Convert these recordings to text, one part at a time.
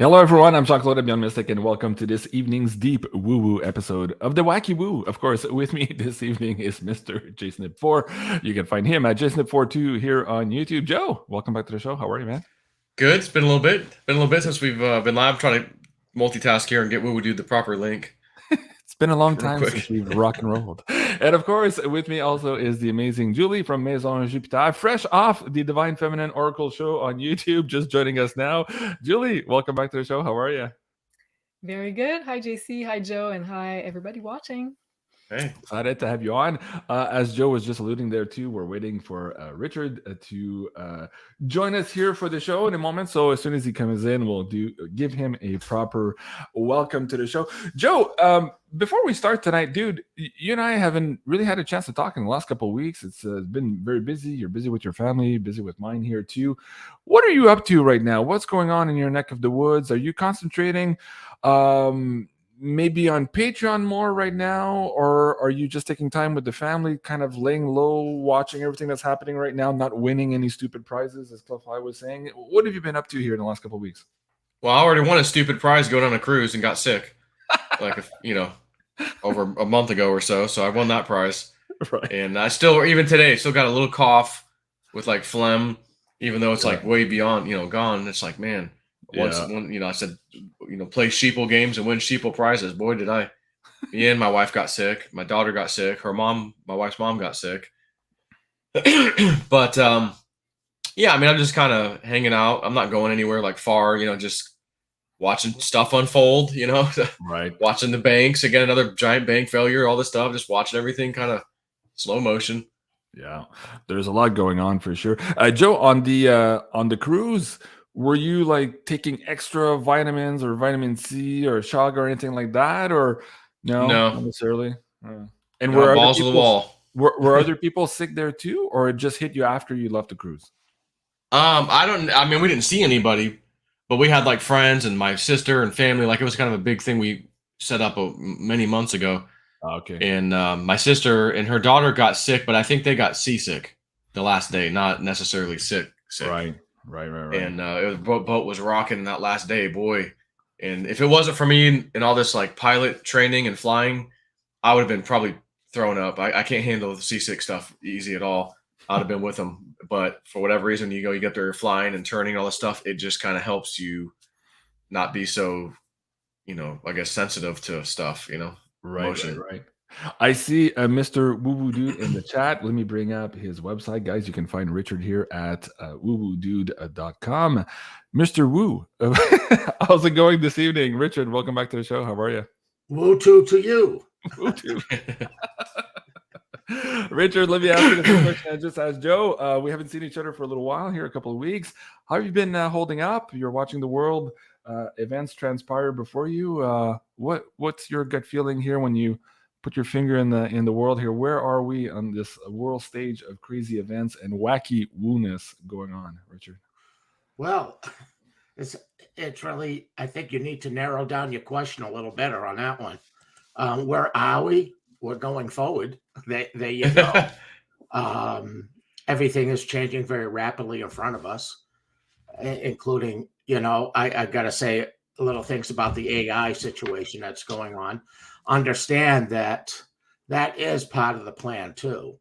Hello, everyone. I'm Jean-Claude BeyondMystic, and welcome to this evening's deep woo-woo episode of the Wacky Woo. Of course, with me this evening is Mr. JSNIP4. You can find him at JSNIP4 here on YouTube. Joe, welcome back to the show. How are you, man? Good. It's been a little bit. Been a little bit since we've been live. Trying to multitask here and get woo do the proper link. It's been a long Real time quick. since we've rock and rolled. And of course, with me also is the amazing Julie from Maison Jupiter, fresh off the Divine Feminine Oracle show on YouTube, just joining us now. Julie, welcome back to the show. How are you? Very good. Hi, JC. Hi, Joe. And hi, everybody watching. Hey. Excited to have you on. As Joe was just alluding there too, we're waiting for Richard to join us here for the show in a moment. So as soon as he comes in, we'll give him a proper welcome to the show. Joe, before we start tonight, dude, you and I haven't really had a chance to talk in the last couple of weeks. It's been very busy. You're busy with your family, busy with mine here too. What are you up to right now? What's going on in your neck of the woods? Are you concentrating maybe on Patreon more right now, or are you just taking time with the family, kind of laying low, watching everything that's happening right now, not winning any stupid prizes, as Cliff High was saying? What have you been up to here in the last couple of weeks? Well, I already won a stupid prize going on a cruise and got sick, over a month ago or so. So I won that prize, Right. and I still, even today, still got a little cough with like phlegm, even though it's like way beyond, gone. It's like, man. Once, I said, play sheeple games and win sheeple prizes. Boy, did I. Me and my wife got sick. My daughter got sick. My wife's mom got sick. But, I'm just kind of hanging out. I'm not going anywhere like far, just watching stuff unfold, Right. Watching the banks, again, another giant bank failure, all this stuff, just watching everything kind of slow motion. Yeah, there's a lot going on for sure. Joe, on the cruise, were you like taking extra vitamins or vitamin C or chaga or anything like that, or no, not necessarily? And were balls to the wall. Were other people sick there too, or it just hit you after you left the cruise? We didn't see anybody, but we had like friends and my sister and family. Like it was kind of a big thing we set up many months ago. Okay. And my sister and her daughter got sick, but I think they got seasick the last day, not necessarily sick. Right. And boat was rocking that last day, boy. And if it wasn't for me and all this like pilot training and flying, I would have been probably thrown up. I can't handle the seasick stuff easy at all. I'd have been with them. But for whatever reason, you get there flying and turning all this stuff. It just kind of helps you not be so, I guess, sensitive to stuff, Right. I see Mr. Woo Woo Dude in the chat. Let me bring up his website, guys. You can find Richard here at woowoodude.com. Mr. Woo, how's it going this evening? Richard, welcome back to the show. How are you? Woo to you. Woo to. Richard, let me ask you the same question I just asked Joe. We haven't seen each other for a little while here, a couple of weeks. How have you been holding up? You're watching the world events transpire before you. What's your gut feeling here when you put your finger in the world here? Where are we on this world stage of crazy events and wacky woo-ness going on, Richard? Well, it's really, I think you need to narrow down your question a little better on that one. Where are we? We're going forward. There you go. Everything is changing very rapidly in front of us, including, I got to say little things about the AI situation that's going on. Understand that is part of the plan too.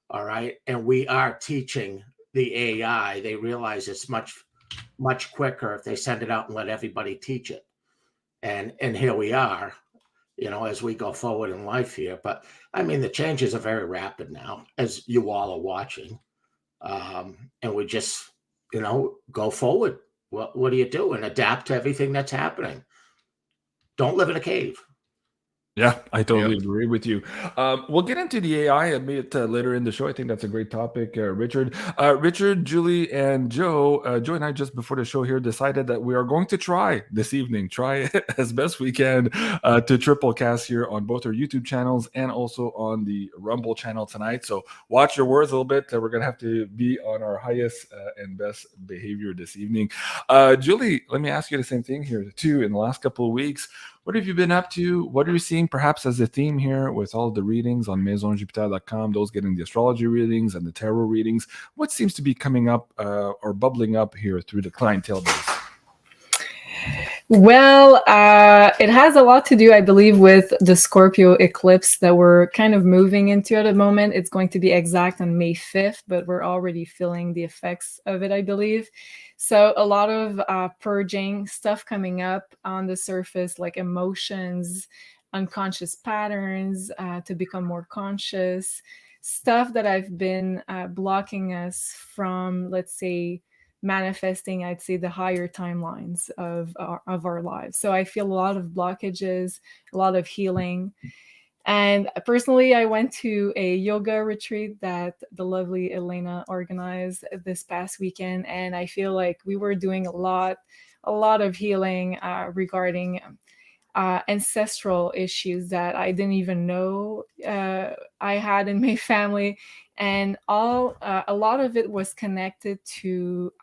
All right. And we are teaching the AI. They realize it's much quicker if they send it out and let everybody teach it. And here we are, as we go forward in life here. But the changes are very rapid now, as you all are watching. And we just, go forward. What do you do? And adapt to everything that's happening. Don't live in a cave. Yeah, I totally agree with you. We'll get into the AI a bit later in the show. I think that's a great topic, Richard. Richard, Julie, and Joe. Joe and I, just before the show here, decided that we are going to try this evening, try as best we can to triple cast here on both our YouTube channels and also on the Rumble channel tonight. So watch your words a little bit. We're going to have to be on our highest and best behavior this evening. Julie, let me ask you the same thing here too. In the last couple of weeks, what have you been up to? What are you seeing perhaps as a theme here with all the readings on MaisonJupiter.com, those getting the astrology readings and the tarot readings? What seems to be coming up or bubbling up here through the clientele base? Well, it has a lot to do, I believe, with the Scorpio eclipse that we're kind of moving into at the moment. It's going to be exact on May 5th, but we're already feeling the effects of it, I believe. So a lot of purging stuff coming up on the surface, like emotions, unconscious patterns, to become more conscious, stuff that I've been blocking us from, let's say, manifesting, I'd say, the higher timelines of our lives. So I feel a lot of blockages, a lot of healing. And personally, I went to a yoga retreat that the lovely Elena organized this past weekend, and I feel like we were doing a lot of healing regarding ancestral issues that I didn't even know I had in my family, and a lot of it was connected to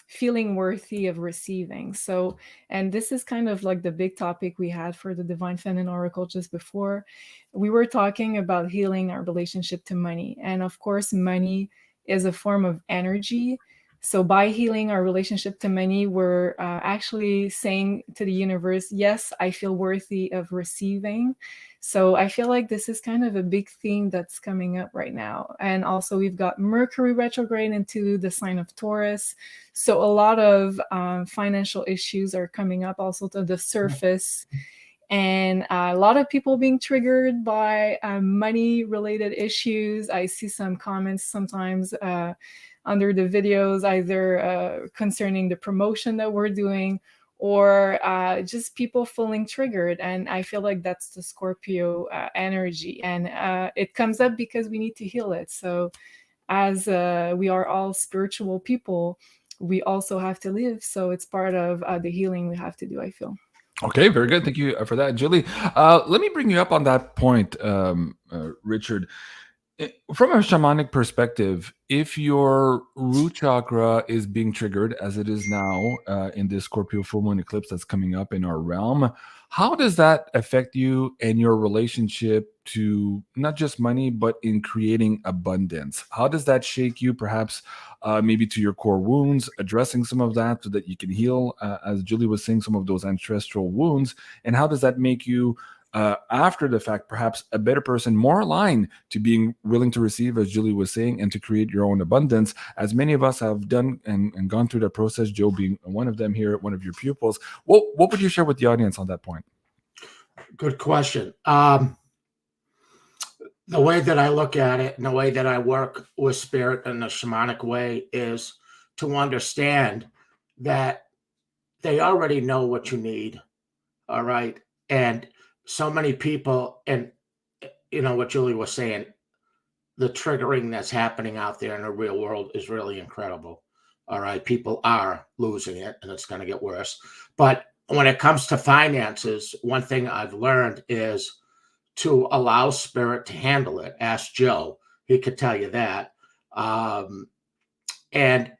feeling worthy of receiving. So, and this is kind of like the big topic we had for the Divine Feminine Oracle just before. We were talking about healing our relationship to money, and of course, money is a form of energy. So by healing our relationship to money, we're actually saying to the universe, yes, I feel worthy of receiving. So I feel like this is kind of a big theme that's coming up right now. And also we've got Mercury retrograde into the sign of Taurus. So a lot of financial issues are coming up also to the surface. And a lot of people being triggered by money related issues. I see some comments sometimes under the videos, either concerning the promotion that we're doing, or just people feeling triggered. And I feel like that's the Scorpio energy. And it comes up because we need to heal it. So as we are all spiritual people, we also have to live. So it's part of the healing we have to do, I feel. Okay, very good. Thank you for that, Julie. Let me bring you up on that point, Richard. From a shamanic perspective, if your root chakra is being triggered, as it is now in this Scorpio full moon eclipse that's coming up in our realm, how does that affect you and your relationship to not just money, but in creating abundance? How does that shake you, perhaps maybe to your core wounds, addressing some of that so that you can heal, as Julie was saying, some of those ancestral wounds? And how does that make you after the fact, perhaps a better person, more aligned to being willing to receive, as Julie was saying, and to create your own abundance, as many of us have done and gone through that process, Joe being one of them here, one of your pupils. What would you share with the audience on that point? Good question. The way that I look at it and the way that I work with spirit in the shamanic way is to understand that they already know what you need. All right. And so many people, and you know what Julie was saying, the triggering that's happening out there in the real world is really incredible. All right. People are losing it and it's going to get worse. But when it comes to finances, one thing I've learned is to allow spirit to handle it. Ask Joe, he could tell you that. And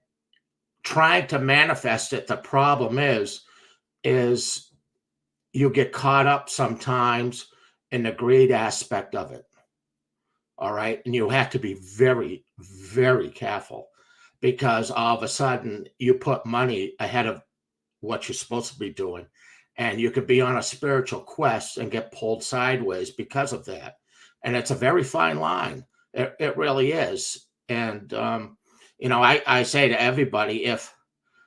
trying to manifest it, the problem is you get caught up sometimes in the greed aspect of it. All right. And you have to be very, very careful, because all of a sudden you put money ahead of what you're supposed to be doing. And you could be on a spiritual quest and get pulled sideways because of that. And it's a very fine line. It really is. And, you know, I say to everybody, if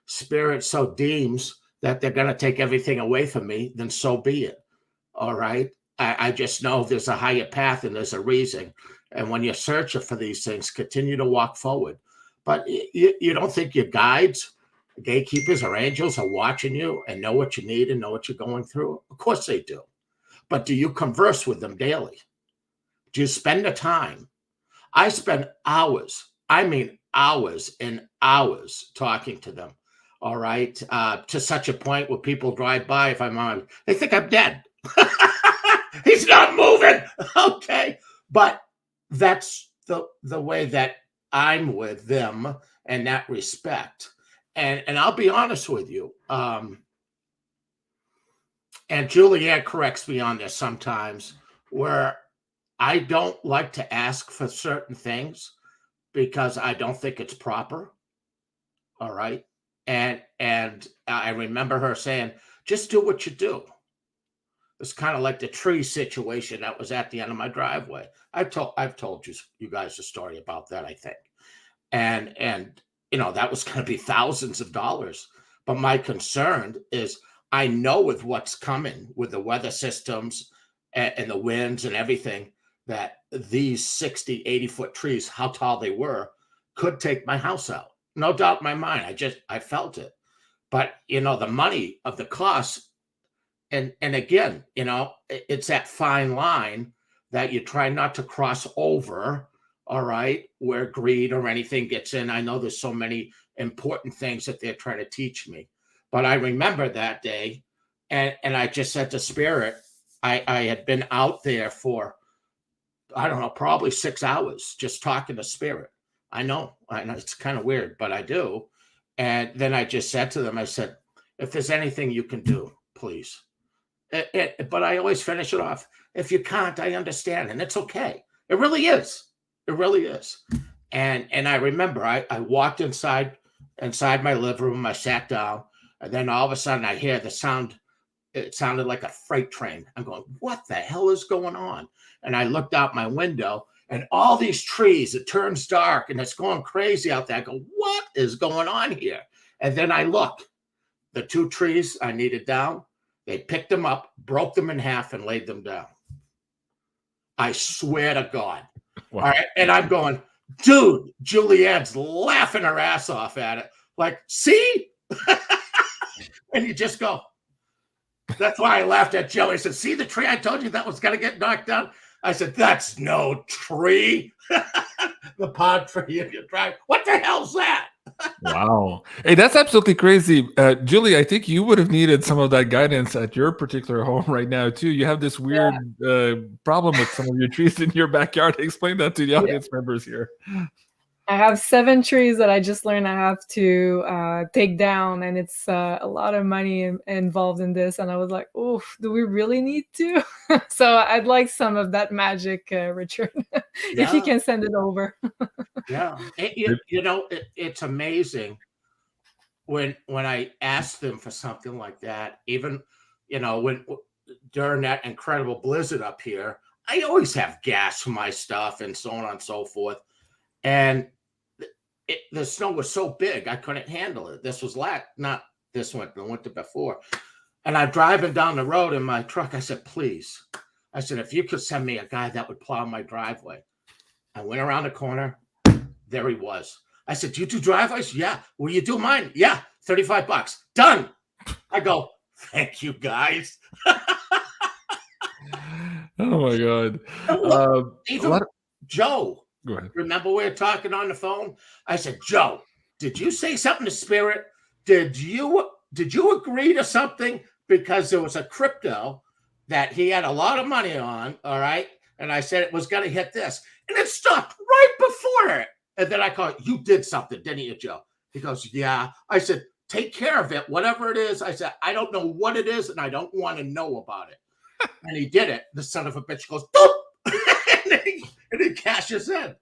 spirit so deems that they're going to take everything away from me, then so be it. All right. I just know there's a higher path and there's a reason. And when you're searching for these things, continue to walk forward. But you don't think your guides, gatekeepers, or angels are watching you and know what you need and know what you're going through? Of course they do. But do you converse with them daily? Do you spend the time? I spend hours, I mean hours and hours talking to them. All right. To such a point where people drive by, if I'm on, they think I'm dead. He's not moving. Okay. But that's the way that I'm with them in that respect. And I'll be honest with you. And Julianne corrects me on this sometimes, where I don't like to ask for certain things because I don't think it's proper. All right. And I remember her saying, Just do what you do. It's kind of like the tree situation that was at the end of my driveway. I've told you guys the story about that, I think. And that was going to be thousands of dollars. But my concern is I know with what's coming with the weather systems and the winds and everything, that these 60, 80-foot trees, how tall they were, could take my house out. No doubt in my mind. I felt it. But, the money of the cost, and again, it's that fine line that you try not to cross over, all right, where greed or anything gets in. I know there's so many important things that they're trying to teach me. But I remember that day, and I just said to Spirit, I had been out there for, I don't know, probably 6 hours just talking to Spirit. I know it's kind of weird, but I do. And then I just said to them, I said, if there's anything you can do, please. But I always finish it off. If you can't, I understand. And it's okay. It really is. It really is. And I remember I walked inside my living room. I sat down, and then all of a sudden I hear the sound. It sounded like a freight train. I'm going, what the hell is going on? And I looked out my window, and all these trees, it turns dark, and it's going crazy out there. I go, what is going on here? And then I look. The 2 trees I needed down, they picked them up, broke them in half, and laid them down. I swear to God. Wow. All right. And I'm going, dude, Julianne's laughing her ass off at it. Like, see? And you just go. That's why I laughed at Joe. He said, see the tree I told you that was going to get knocked down? I said, that's no tree. The palm tree if you drive. What the hell's that? Wow. Hey, that's absolutely crazy. Julie, I think you would have needed some of that guidance at your particular home right now, too. You have this weird problem with some of your trees in your backyard. Explain that to the audience members here. I have 7 trees that I just learned I have to take down, and it's a lot of money involved in this. And I was like, "Oh, do we really need to?" So I'd like some of that magic, Richard, if you can send it over. Yeah, it's amazing when I ask them for something like that. Even when during that incredible blizzard up here, I always have gas for my stuff and so on and so forth. And the snow was so big, I couldn't handle it. This was not this winter, the winter before. And I'm driving down the road in my truck. I said, please. I said, if you could send me a guy that would plow my driveway. I went around the corner. There he was. I said, do you do driveways? Yeah. Will you do mine? Yeah. $35. Done. I go, thank you, guys. Oh, my God. Joe. Go ahead. Remember we were talking on the phone? I said, Joe, did you say something to Spirit? Did you agree to something? Because there was a crypto that he had a lot of money on, all right? And I said it was going to hit this. And it stopped right before it. And then I called, you did something, didn't you, Joe? He goes, yeah. I said, take care of it, whatever it is. I said, I don't know what it is, and I don't want to know about it. And he did it. The son of a bitch goes, boop! And he cashes in.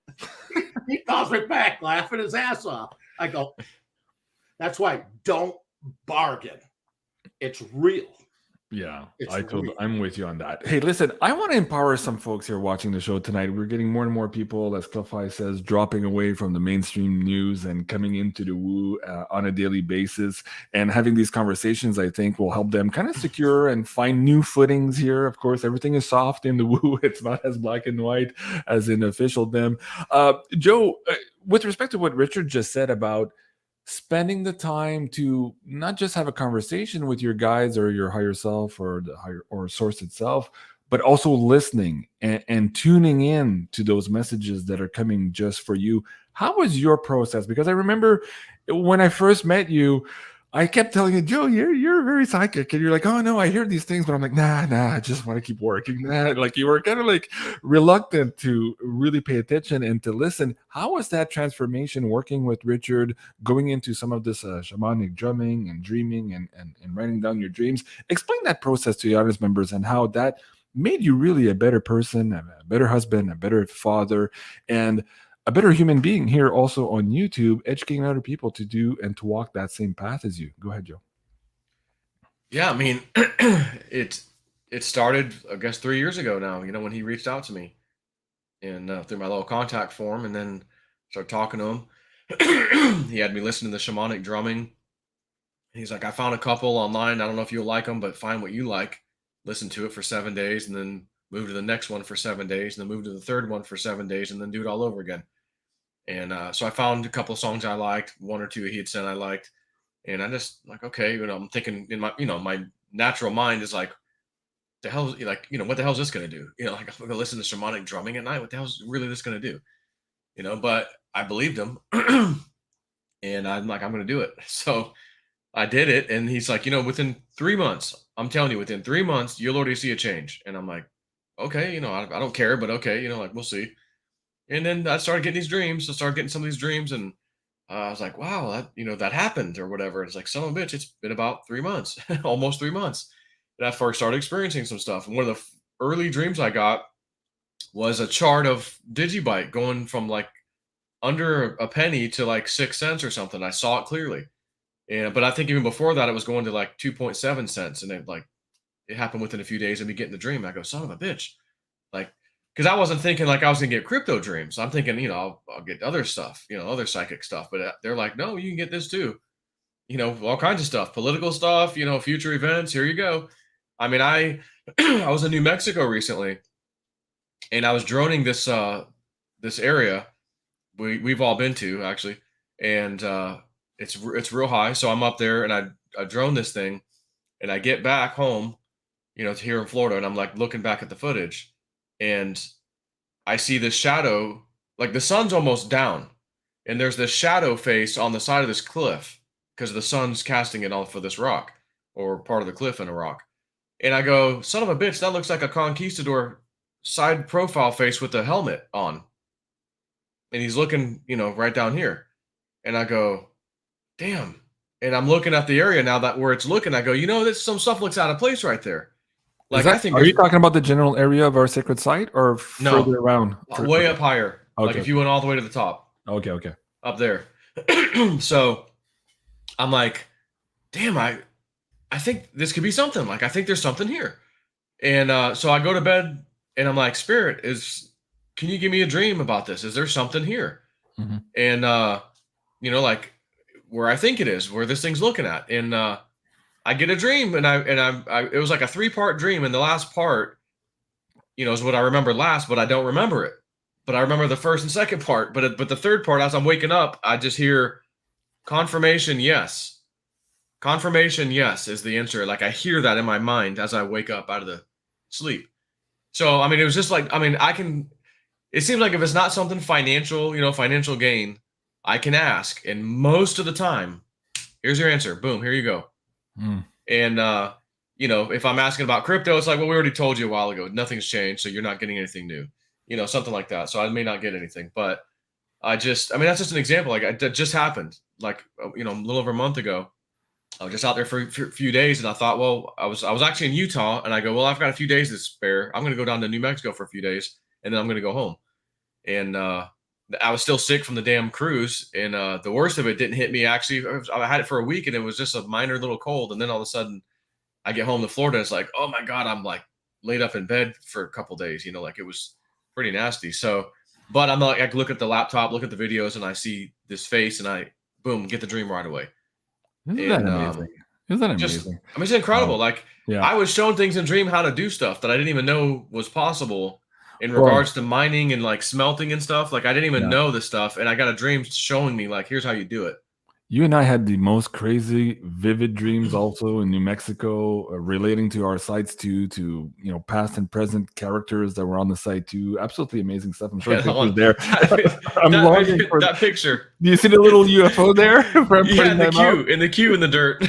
He calls me back, laughing his ass off. I go, that's why don't bargain. It's real. Yeah, I'm with you on that. Hey, listen, I want to empower some folks here watching the show tonight. We're getting more and more people, as Cliffy says, dropping away from the mainstream news and coming into the woo on a daily basis. And having these conversations, I think, will help them kind of secure and find new footings here. Of course, everything is soft in the woo. It's not as black and white as in officialdom. Joe, with respect to what Richard just said about spending the time to not just have a conversation with your guides or your higher self or the higher or source itself, but also listening and tuning in to those messages that are coming just for you. How was your process? Because I remember when I first met you, I kept telling you, Joe, you're very psychic. And you're like, oh no, I hear these things, but I'm like, nah, I just want to keep working. Like you were kind of like reluctant to really pay attention and to listen. How was that transformation working with Richard, going into some of this shamanic drumming and dreaming and writing down your dreams? Explain that process to the audience members and how that made you really a better person, a better husband, a better father, and a better human being here also on YouTube, educating other people to do and to walk that same path as you. Go ahead, Joe. Yeah, I mean, it started, I guess, 3 years ago now. You know, when he reached out to me and through my little contact form, and then started talking to him. He had me listen to the shamanic drumming. He's like, I found a couple online. I don't know if you'll like them, but find what you like. Listen to it for 7 days, and then move to the next one for 7 days, and then move to the third one for 7 days, and then do it all over again. And so I found a couple of songs I liked, one or two he had said I liked, and I just like, okay, you know, I'm thinking in my, you know, my natural mind is like, the hell, like, you know, what the hell is this going to do? You know, like I'm going to listen to shamanic drumming at night. What the hell is really this going to do? You know, but I believed him, and I'm like, I'm going to do it. So I did it, and he's like, you know, within 3 months, I'm telling you, within 3 months, you'll already see a change. And I'm like, okay, you know, I don't care, but okay, you know, like we'll see. And then I started getting these dreams. I started getting some of these dreams, and I was like, wow, that, you know, that happened or whatever. It's like, son of a bitch, it's been about 3 months, almost 3 months that I first started experiencing some stuff. And one of the early dreams I got was a chart of Digibyte going from like under a penny to like 6 cents or something. I saw it clearly. And but I think even before that, it was going to like 2.7 cents. And it happened within a few days of me getting the dream. I go, son of a bitch. Like, because I wasn't thinking like I was gonna get crypto dreams. I'm thinking, you know, I'll get other stuff, you know, other psychic stuff. But they're like, no, you can get this too. You know, all kinds of stuff, political stuff, you know, future events. Here you go. I mean, I I was in New Mexico recently, and I was droning this this area we've all been to actually, and it's real high. So I'm up there, and I drone this thing, and I get back home, you know, to here in Florida, and I'm like looking back at the footage, and I see this shadow, like the sun's almost down, and there's this shadow face on the side of this cliff because the sun's casting it off of this rock or part of the cliff in a rock. And I go, son of a bitch, that looks like a conquistador side profile face with a helmet on. And he's looking, you know, right down here. And I go, damn. And I'm looking at the area now that where it's looking, I go, you know, some stuff looks out of place right there. Like, I think, are you talking about the general area of our sacred site or no, further around? Way up higher. Okay. Like if you went all the way to the top. Okay. Up there. So I'm like, damn, I think this could be something. Like, I think there's something here. And so I go to bed, and I'm like, Spirit, can you give me a dream about this? Is there something here? Mm-hmm. And, you know, like where I think it is, where this thing's looking at. And I get a dream, and it was like a 3-part dream. And the last part, you know, is what I remember last, but I don't remember it. But I remember the first and second part. But the third part, as I'm waking up, I just hear confirmation, yes. Confirmation, yes, is the answer. Like I hear that in my mind as I wake up out of the sleep. So, I mean, it was just like, I mean, it seems like if it's not something financial, you know, financial gain, I can ask. And most of the time, here's your answer. Boom, here you go. Mm. And, you know, if I'm asking about crypto, it's like, well, we already told you a while ago. Nothing's changed, so you're not getting anything new. You know, something like that. So I may not get anything. But I mean, that's just an example. Like, that just happened. Like, you know, a little over a month ago. I was just out there for a few days, and I thought, well, I was actually in Utah, and I go, well, I've got a few days to spare. I'm going to go down to New Mexico for a few days, and then I'm going to go home. And I was still sick from the damn cruise, and the worst of it didn't hit me. Actually, I had it for a week, and it was just a minor little cold. And then all of a sudden, I get home to Florida. And it's like, oh my God, I'm like laid up in bed for a couple days. You know, like it was pretty nasty. So, but I'm like, I look at the laptop, look at the videos, and I see this face, and I boom, get the dream right away. Isn't that amazing? Isn't that amazing? I mean, it's incredible. Like, yeah. I was shown things in dream how to do stuff that I didn't even know was possible in regards to mining and like smelting and stuff. Like, I didn't even know this stuff, and I got a dream showing me like, here's how you do it. You and I had the most crazy, vivid dreams also in New Mexico, relating to our sites too, to you know, past and present characters that were on the site too. Absolutely amazing stuff. I'm sure the picture's there. I'm longing for that picture. Do you see the little UFO there? Yeah, the queue in the dirt.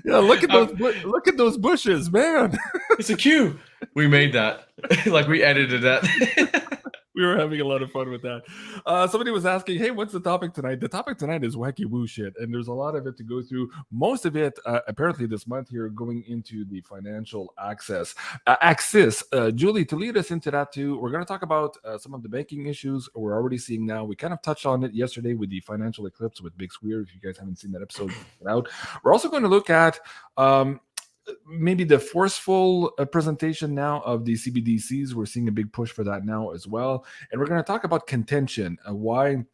Yeah, look at those bushes, man. It's a queue. We made that. Like we edited that. We were having a lot of fun with that. Somebody was asking, hey, what's the topic tonight? The topic tonight is wacky woo shit, and there's a lot of it to go through. Most of it, apparently this month here, going into the financial axis. Julie, to lead us into that too, we're going to talk about some of the banking issues we're already seeing now. We kind of touched on it yesterday with the financial eclipse with Big Square. If you guys haven't seen that episode, check it out. We're also going to look at maybe the forceful presentation now of the CBDCs. We're seeing a big push for that now as well. And we're going to talk about contention, why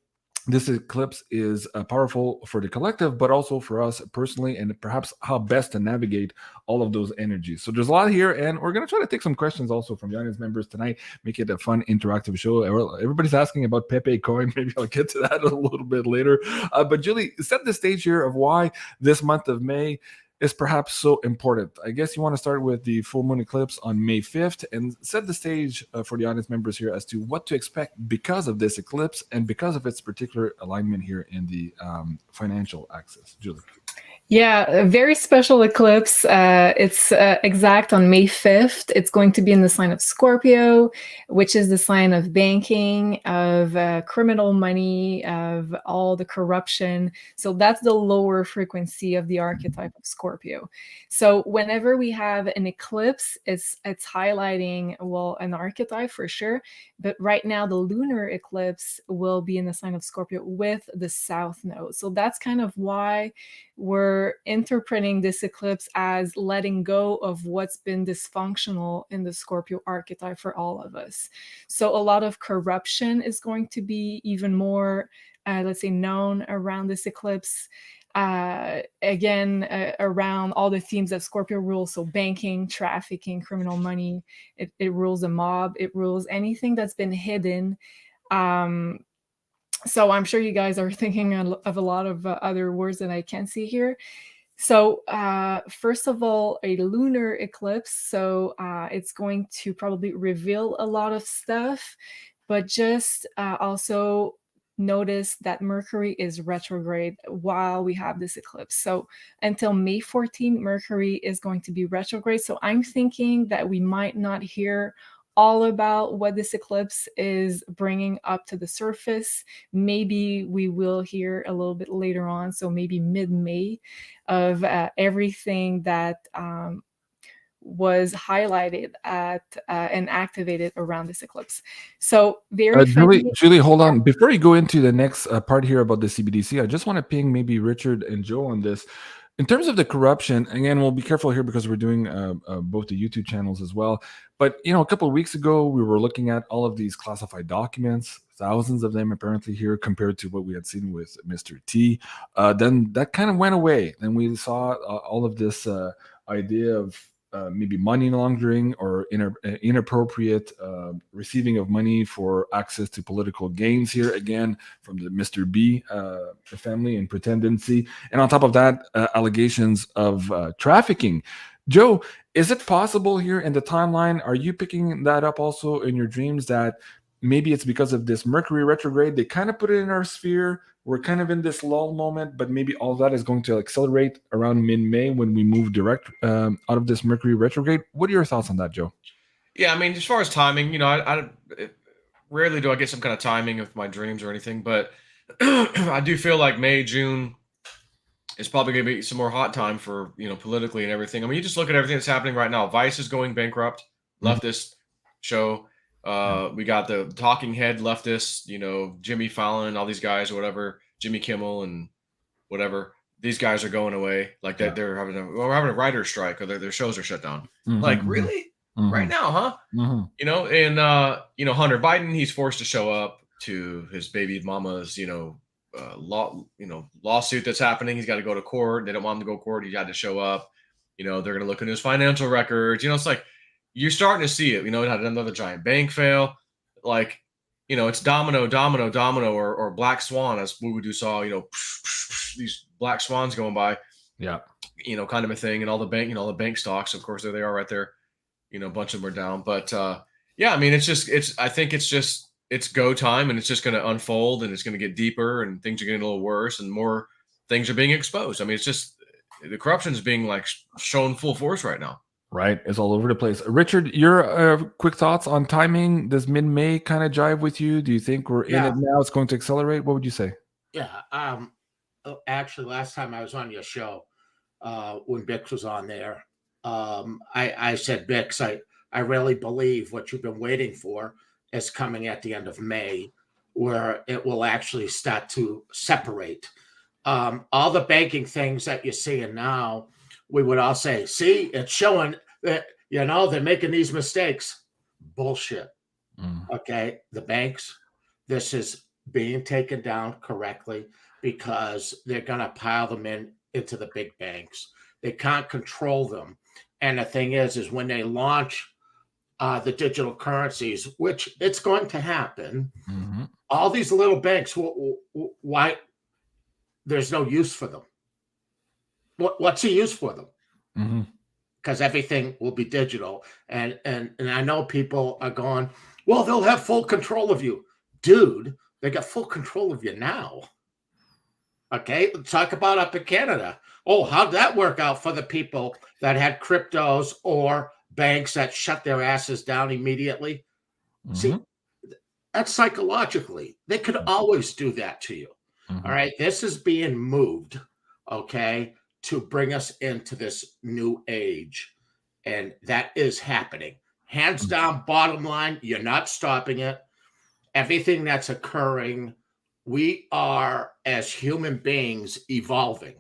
this eclipse is powerful for the collective, but also for us personally, and perhaps how best to navigate all of those energies. So there's a lot here, and we're going to try to take some questions also from the audience members tonight, make it a fun, interactive show. Everybody's asking about Pepe Coin. Maybe I'll get to that a little bit later. But Julie, set the stage here of why this month of May is perhaps so important. I guess you want to start with the full moon eclipse on May 5th and set the stage for the audience members here as to what to expect because of this eclipse and because of its particular alignment here in the financial axis. Julie. Yeah, a very special eclipse. It's exact on May 5th. It's going to be in the sign of Scorpio, which is the sign of banking, of criminal money, of all the corruption. So that's the lower frequency of the archetype of Scorpio. So whenever we have an eclipse, it's highlighting, well, an archetype for sure. But right now, the lunar eclipse will be in the sign of Scorpio with the south node. So that's kind of why we're interpreting this eclipse as letting go of what's been dysfunctional in the Scorpio archetype for all of us. So a lot of corruption is going to be even more, let's say, known around this eclipse. Again, around all the themes that Scorpio rules. So banking, trafficking, criminal money, it rules the mob, it rules anything that's been hidden. So I'm sure you guys are thinking of a lot of other words that I can't see here. So first of all, a lunar eclipse. So it's going to probably reveal a lot of stuff, but just also notice that Mercury is retrograde while we have this eclipse. So until May 14, Mercury is going to be retrograde. So I'm thinking that we might not hear all about what this eclipse is bringing up to the surface. Maybe we will hear a little bit later on, so maybe mid-May, of everything that was highlighted at and activated around this eclipse. So very Julie, hold on. Before you go into the next part here about the CBDC, I just want to ping maybe Richard and Joe on this. In terms of the corruption, again, we'll be careful here because we're doing both the YouTube channels as well. But, a couple of weeks ago, we were looking at all of these classified documents, thousands of them apparently here compared to what we had seen with Mr. T. Then that kind of went away. Then we saw all of this idea of maybe money laundering or inappropriate receiving of money for access to political gains here, again, from the Mr. B family and pretendency. And on top of that, allegations of trafficking. Joe, is it possible here in the timeline, are you picking that up also in your dreams, that maybe it's because of this Mercury retrograde, they kind of put it in our sphere, we're kind of in this lull moment, but maybe all that is going to accelerate around mid-May when we move direct out of this Mercury retrograde? What are your thoughts on that, Joe? Yeah, I mean, as far as timing, I rarely do I get some kind of timing of my dreams or anything, but I do feel like May, June is probably going to be some more hot time for, politically and everything. I mean, you just look at everything that's happening right now. Vice is going bankrupt, leftist show. We got the talking head leftists, Jimmy Fallon, all these guys or whatever, Jimmy Kimmel and whatever. These guys are going away. Like that, we're having a writer's strike, or their shows are shut down. Like, really? Right now, huh? And Hunter Biden, he's forced to show up to his baby mama's, lawsuit that's happening. He's got to go to court. They don't want him to go to court. He had to show up. They're going to look into his financial records. It's like, you're starting to see it. It had another giant bank fail. Like, it's domino, or black swan, as we saw, these black swans going by. Yeah. Kind of a thing. And all the bank stocks, of course, there they are right there. A bunch of them are down. But yeah, I mean, I think it's go time, and it's just going to unfold, and it's going to get deeper, and things are getting a little worse, and more things are being exposed. I mean, it's just the corruption is being like shown full force right now. Right, it's all over the place. Richard, your quick thoughts on timing? Does mid-May kind of jive with you? Do you think we're in Yeah. it now? It's going to accelerate. What would you say? Yeah. Actually, last time I was on your show, when Bix was on there, I said, Bix, I really believe what you've been waiting for is coming at the end of May, where it will actually start to separate. All the banking things that you're seeing now, we would all say, see, it's showing that, they're making these mistakes. Bullshit. Okay. The banks, this is being taken down correctly because they're going to pile them into the big banks. They can't control them. And the thing is when they launch the digital currencies, which it's going to happen, all these little banks, why there's no use for them? What's the use for them? Because everything will be digital. And I know people are going, well, they'll have full control of you. Dude, they got full control of you now. Okay, let's talk about up in Canada. Oh, how'd that work out for the people that had cryptos or banks that shut their asses down immediately? See, that's psychologically. They could always do that to you. All right, this is being moved, okay, to bring us into this new age. And that is happening. Hands down, bottom line, you're not stopping it. Everything that's occurring, we are, as human beings, evolving.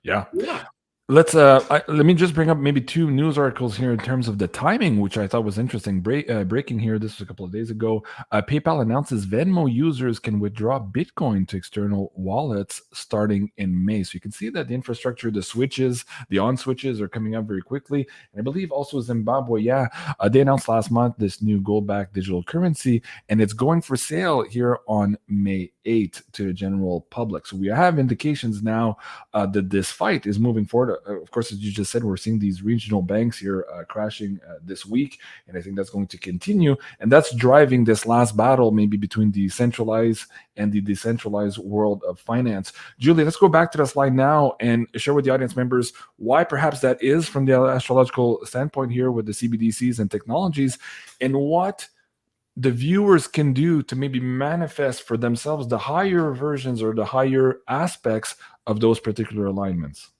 Yeah. Yeah. Let's let me just bring up maybe two news articles here in terms of the timing, which I thought was interesting. Breaking here, this was a couple of days ago. PayPal announces Venmo users can withdraw Bitcoin to external wallets starting in May. So you can see that the infrastructure, the switches, the on switches are coming up very quickly. And I believe also Zimbabwe, they announced last month this new gold-backed digital currency, and it's going for sale here on May 8th to the general public. So we have indications now that this fight is moving forward. Of course, as you just said, we're seeing these regional banks here crashing this week, and I think that's going to continue. And that's driving this last battle, maybe between the centralized and the decentralized world of finance. Julie, let's go back to the slide now and share with the audience members why perhaps that is from the astrological standpoint here with the CBDCs and technologies, and what the viewers can do to maybe manifest for themselves the higher versions or the higher aspects of those particular alignments.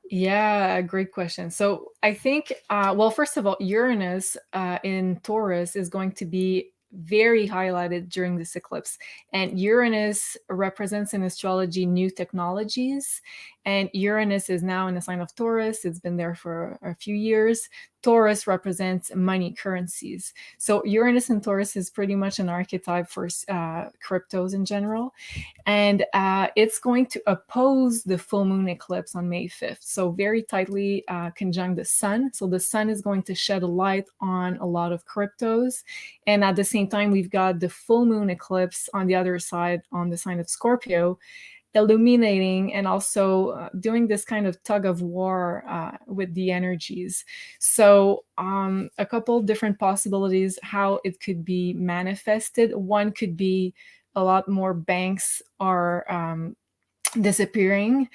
Yeah, great question. So I think, well, first of all, Uranus in Taurus is going to be very highlighted during this eclipse. And Uranus represents in astrology new technologies. And Uranus is now in the sign of Taurus. It's been there for a few years. Taurus represents money, currencies. So Uranus and Taurus is pretty much an archetype for cryptos in general. And it's going to oppose the full moon eclipse on May 5th. So very tightly conjunct the sun. So the sun is going to shed a light on a lot of cryptos. And at the same time, we've got the full moon eclipse on the other side on the sign of Scorpio, illuminating and also doing this kind of tug of war with the energies. So a couple different possibilities how it could be manifested. One could be a lot more banks are disappearing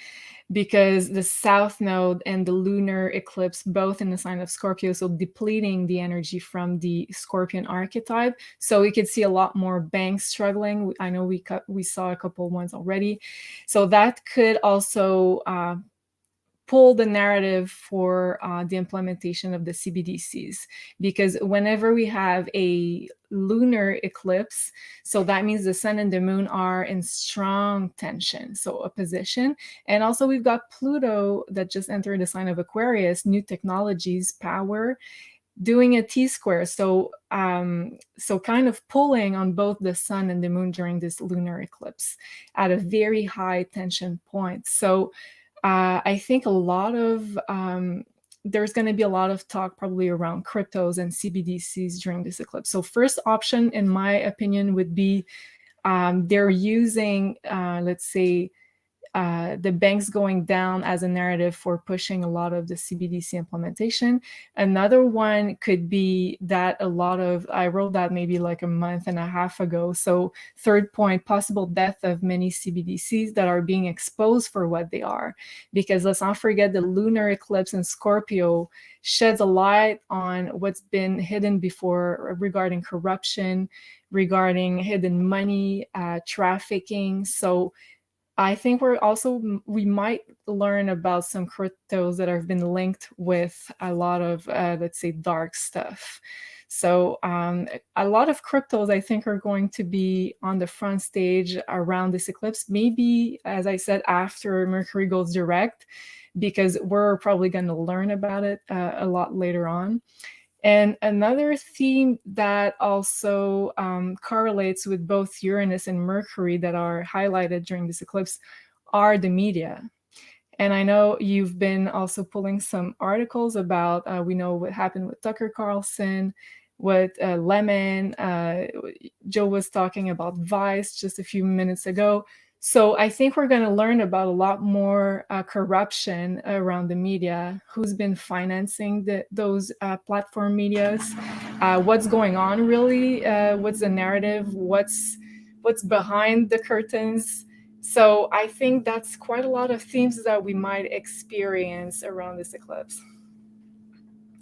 because the south node and the lunar eclipse both in the sign of Scorpio, so depleting the energy from the Scorpion archetype. So we could see a lot more banks struggling. I know we saw a couple ones already. So that could also pull the narrative for the implementation of the CBDCs, because whenever we have a lunar eclipse, so that means the sun and the moon are in strong tension, so opposition. And also we've got Pluto that just entered the sign of Aquarius, new technologies, power, doing a T-square. So so kind of pulling on both the sun and the moon during this lunar eclipse at a very high tension point. So I think a lot of there's going to be a lot of talk probably around cryptos and CBDCs during this eclipse. So first option, in my opinion, would be they're using, let's say, the banks going down as a narrative for pushing a lot of the CBDC implementation. Another one could be that I wrote that maybe like a month and a half ago. So third point, possible death of many CBDCs that are being exposed for what they are. Because let's not forget the lunar eclipse in Scorpio sheds a light on what's been hidden before regarding corruption, regarding hidden money, trafficking. So I think we might learn about some cryptos that have been linked with a lot of, let's say, dark stuff. So a lot of cryptos, I think, are going to be on the front stage around this eclipse. Maybe, as I said, after Mercury goes direct, because we're probably going to learn about it a lot later on. And another theme that also correlates with both Uranus and Mercury that are highlighted during this eclipse are the media. And I know you've been also pulling some articles about, we know what happened with Tucker Carlson, with Lemon. Joe was talking about Vice just a few minutes ago. So I think we're going to learn about a lot more corruption around the media, who's been financing those platform medias, what's going on really, what's the narrative, what's behind the curtains. So I think that's quite a lot of themes that we might experience around this eclipse.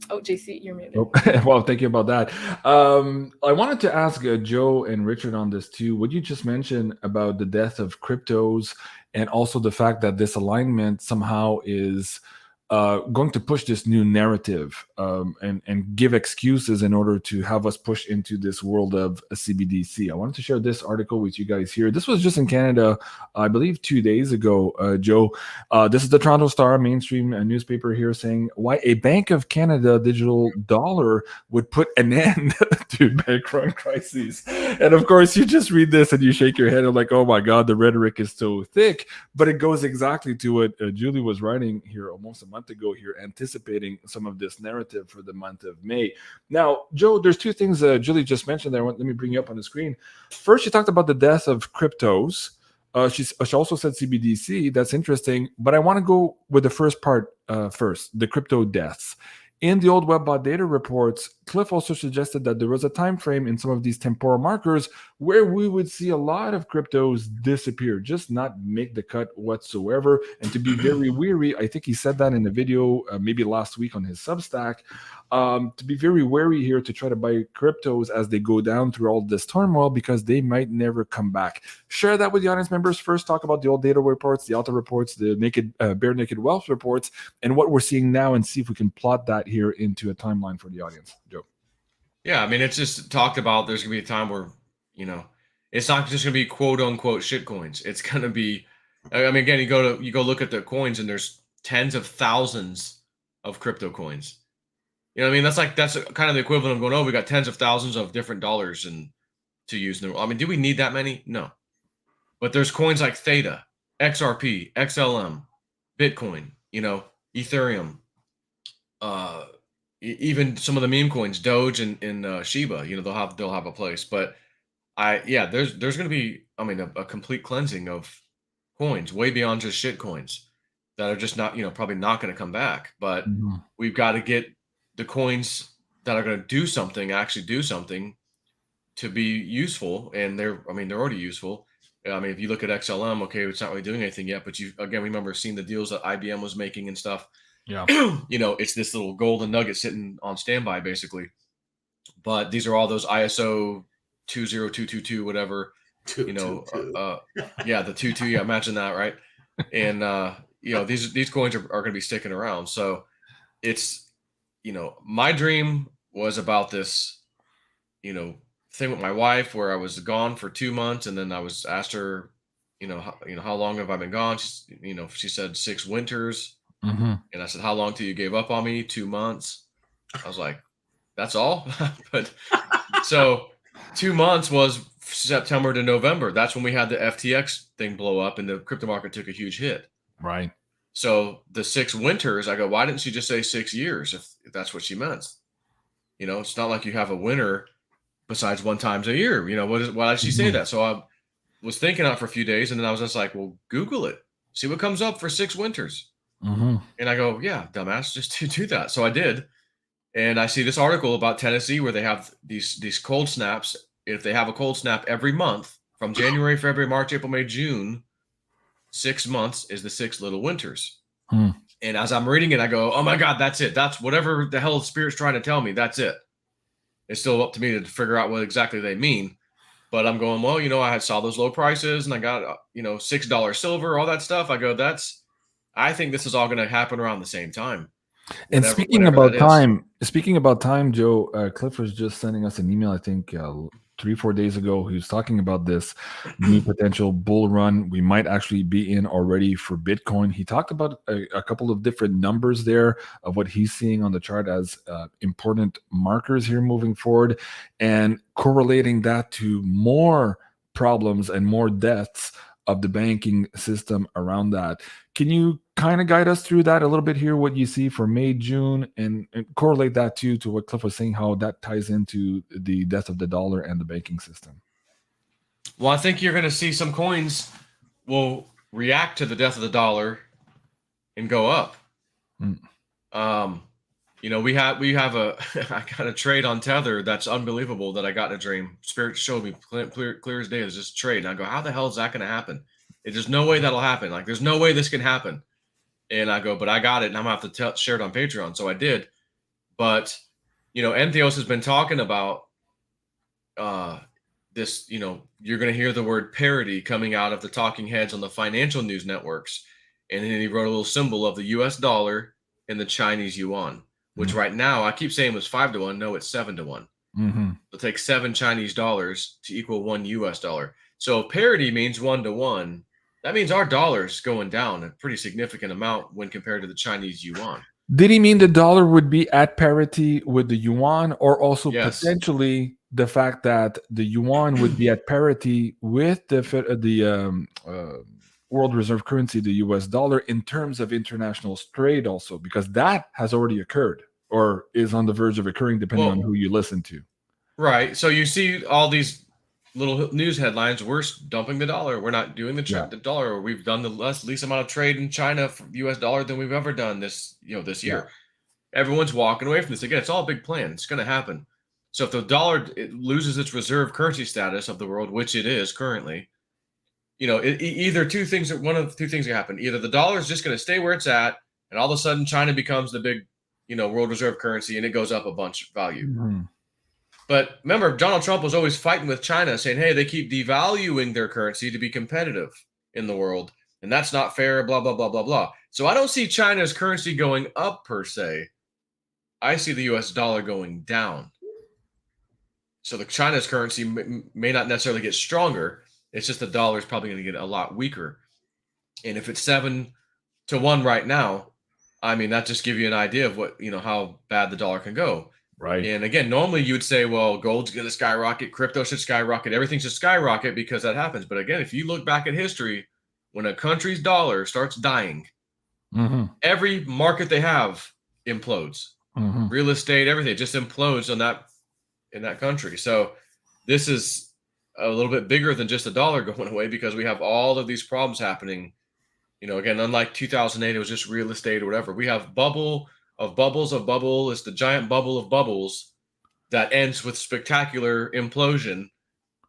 Oh, JC, you're muted. Oh, well, thank you about that. I wanted to ask Joe and Richard on this too. What you just mentioned about the death of cryptos, and also the fact that this alignment somehow is going to push this new narrative and give excuses in order to have us push into this world of a CBDC. I wanted to share this article with you guys here. This was just in Canada, I believe 2 days ago, Joe. This is the Toronto Star mainstream newspaper here saying why a Bank of Canada digital dollar would put an end to bank run crises. And of course, you just read this and you shake your head and like, oh my God, the rhetoric is so thick. But it goes exactly to what Julie was writing here almost a month ago here, anticipating some of this narrative for the month of May. Now, Joe, there's two things Julie just mentioned there. Let me bring you up on the screen. First, she talked about the death of cryptos. She also said CBDC. That's interesting. But I want to go with the first part first, the crypto deaths. In the old WebBot data reports, Cliff also suggested that there was a time frame in some of these temporal markers where we would see a lot of cryptos disappear, just not make the cut whatsoever, and to be very wary. I think he said that in the video maybe last week on his Substack, to be very wary here to try to buy cryptos as they go down through all this turmoil, because they might never come back. Share that with the audience members. First, talk about the old data reports, the Alta reports, the bare naked wealth reports, and what we're seeing now, and see if we can plot that here into a timeline for the audience. Joe. Yeah, I mean, it's just talked about there's going to be a time where, it's not just going to be quote unquote shit coins. It's going to be, I mean, again, you go look at the coins and there's tens of thousands of crypto coins. You know what I mean? That's kind of the equivalent of going, oh, we got tens of thousands of different dollars and to use. I mean, do we need that many? No. But there's coins like Theta, XRP, XLM, Bitcoin, Ethereum, even some of the meme coins, Doge and Shiba, they'll have a place. But there's going to be, a complete cleansing of coins way beyond just shit coins that are just not, probably not going to come back. But we've got to get the coins that are going to actually do something to be useful. And they're already useful. I mean, if you look at XLM, okay, it's not really doing anything yet, but remember seeing the deals that IBM was making and stuff. Yeah. It's this little golden nugget sitting on standby, basically. But these are all those ISO 20222, whatever, the 22. Yeah, imagine that, right? And these coins are going to be sticking around. So it's, my dream was about this, thing with my wife where I was gone for 2 months, and then I was asked her, how long have I been gone? She said 6 winters. Mm-hmm. And I said, how long till you gave up on me? 2 months. I was like, that's all. But so 2 months was September to November. That's when we had the FTX thing blow up and the crypto market took a huge hit. Right. So the 6 winters, I go, why didn't she just say 6 years if that's what she meant? It's not like you have a winter besides one times a year. Why did she say that? So I was thinking out for a few days, and then I was just like, well, Google it. See what comes up for 6 winters. Mm-hmm. And I go, yeah, dumbass, just do that. So I did. And I see this article about Tennessee where they have these cold snaps. If they have a cold snap every month from January, February, March, April, May, June, 6 months is the 6 little winters. Hmm. And as I'm reading it, I go, oh my God, that's it. That's whatever the hell Spirit's trying to tell me. That's it. It's still up to me to figure out what exactly they mean. But I'm going, well, I saw those low prices and I got, $6 silver, all that stuff. I go, I think this is all going to happen around the same time. And speaking about time, Joe, Cliff was just sending us an email, I think 3-4 days ago. He was talking about this new potential bull run we might actually be in already for Bitcoin. He talked about a couple of different numbers there of what he's seeing on the chart as important markers here moving forward, and correlating that to more problems and more deaths of the banking system around that. Can you kind of guide us through that a little bit here, what you see for May, June, and correlate that to what Cliff was saying, how that ties into the death of the dollar and the banking system? Well, I think you're going to see some coins will react to the death of the dollar and go up. We have I got a trade on Tether that's unbelievable that I got in a dream. Spirit showed me clear as day. It's just trade. And I go, how the hell is that going to happen? There's no way that'll happen. Like, there's no way this can happen. And I go, but I got it, and I'm going to have to share it on Patreon. So I did. But, Entheos has been talking about this, you're going to hear the word parity coming out of the talking heads on the financial news networks. And then he wrote a little symbol of the US dollar and the Chinese yuan, which right now I keep saying was 5-1. No, it's 7-1. Mm-hmm. It'll take 7 Chinese dollars to equal 1 US dollar. So if parity means 1-to-1, that means our dollar's going down a pretty significant amount when compared to the Chinese yuan. Did he mean the dollar would be at parity with the yuan, or also potentially the fact that the yuan would be at parity with the world reserve currency, the US dollar, in terms of international trade also, because that has already occurred or is on the verge of occurring depending on who you listen to. Right. So you see all these little news headlines, we're dumping the dollar. We're not doing the dollar. Or we've done the least amount of trade in China for US dollar than we've ever done this year. Yeah. Everyone's walking away from this. Again, it's all a big plan. It's going to happen. So if the dollar loses its reserve currency status of the world, which it is currently, either one of the two things can happen. Either the dollar is just going to stay where it's at, and all of a sudden China becomes the big, world reserve currency, and it goes up a bunch of value. Mm-hmm. But remember, Donald Trump was always fighting with China, saying, hey, they keep devaluing their currency to be competitive in the world, and that's not fair, blah, blah, blah, blah, blah. So I don't see China's currency going up per se. I see the US dollar going down. So the China's currency may not necessarily get stronger. It's just the dollar is probably going to get a lot weaker. And if it's 7-1 right now, I mean, that just gives you an idea of what, how bad the dollar can go. Right. And again, normally you would say, well, gold's going to skyrocket, crypto should skyrocket, everything should skyrocket because that happens. But again, if you look back at history, when a country's dollar starts dying, every market they have implodes. Real estate, everything just implodes in that country. So this is a little bit bigger than just the dollar going away because we have all of these problems happening. Again, unlike 2008, it was just real estate or whatever. We have bubble of bubbles of bubble. It's the giant bubble of bubbles that ends with spectacular implosion.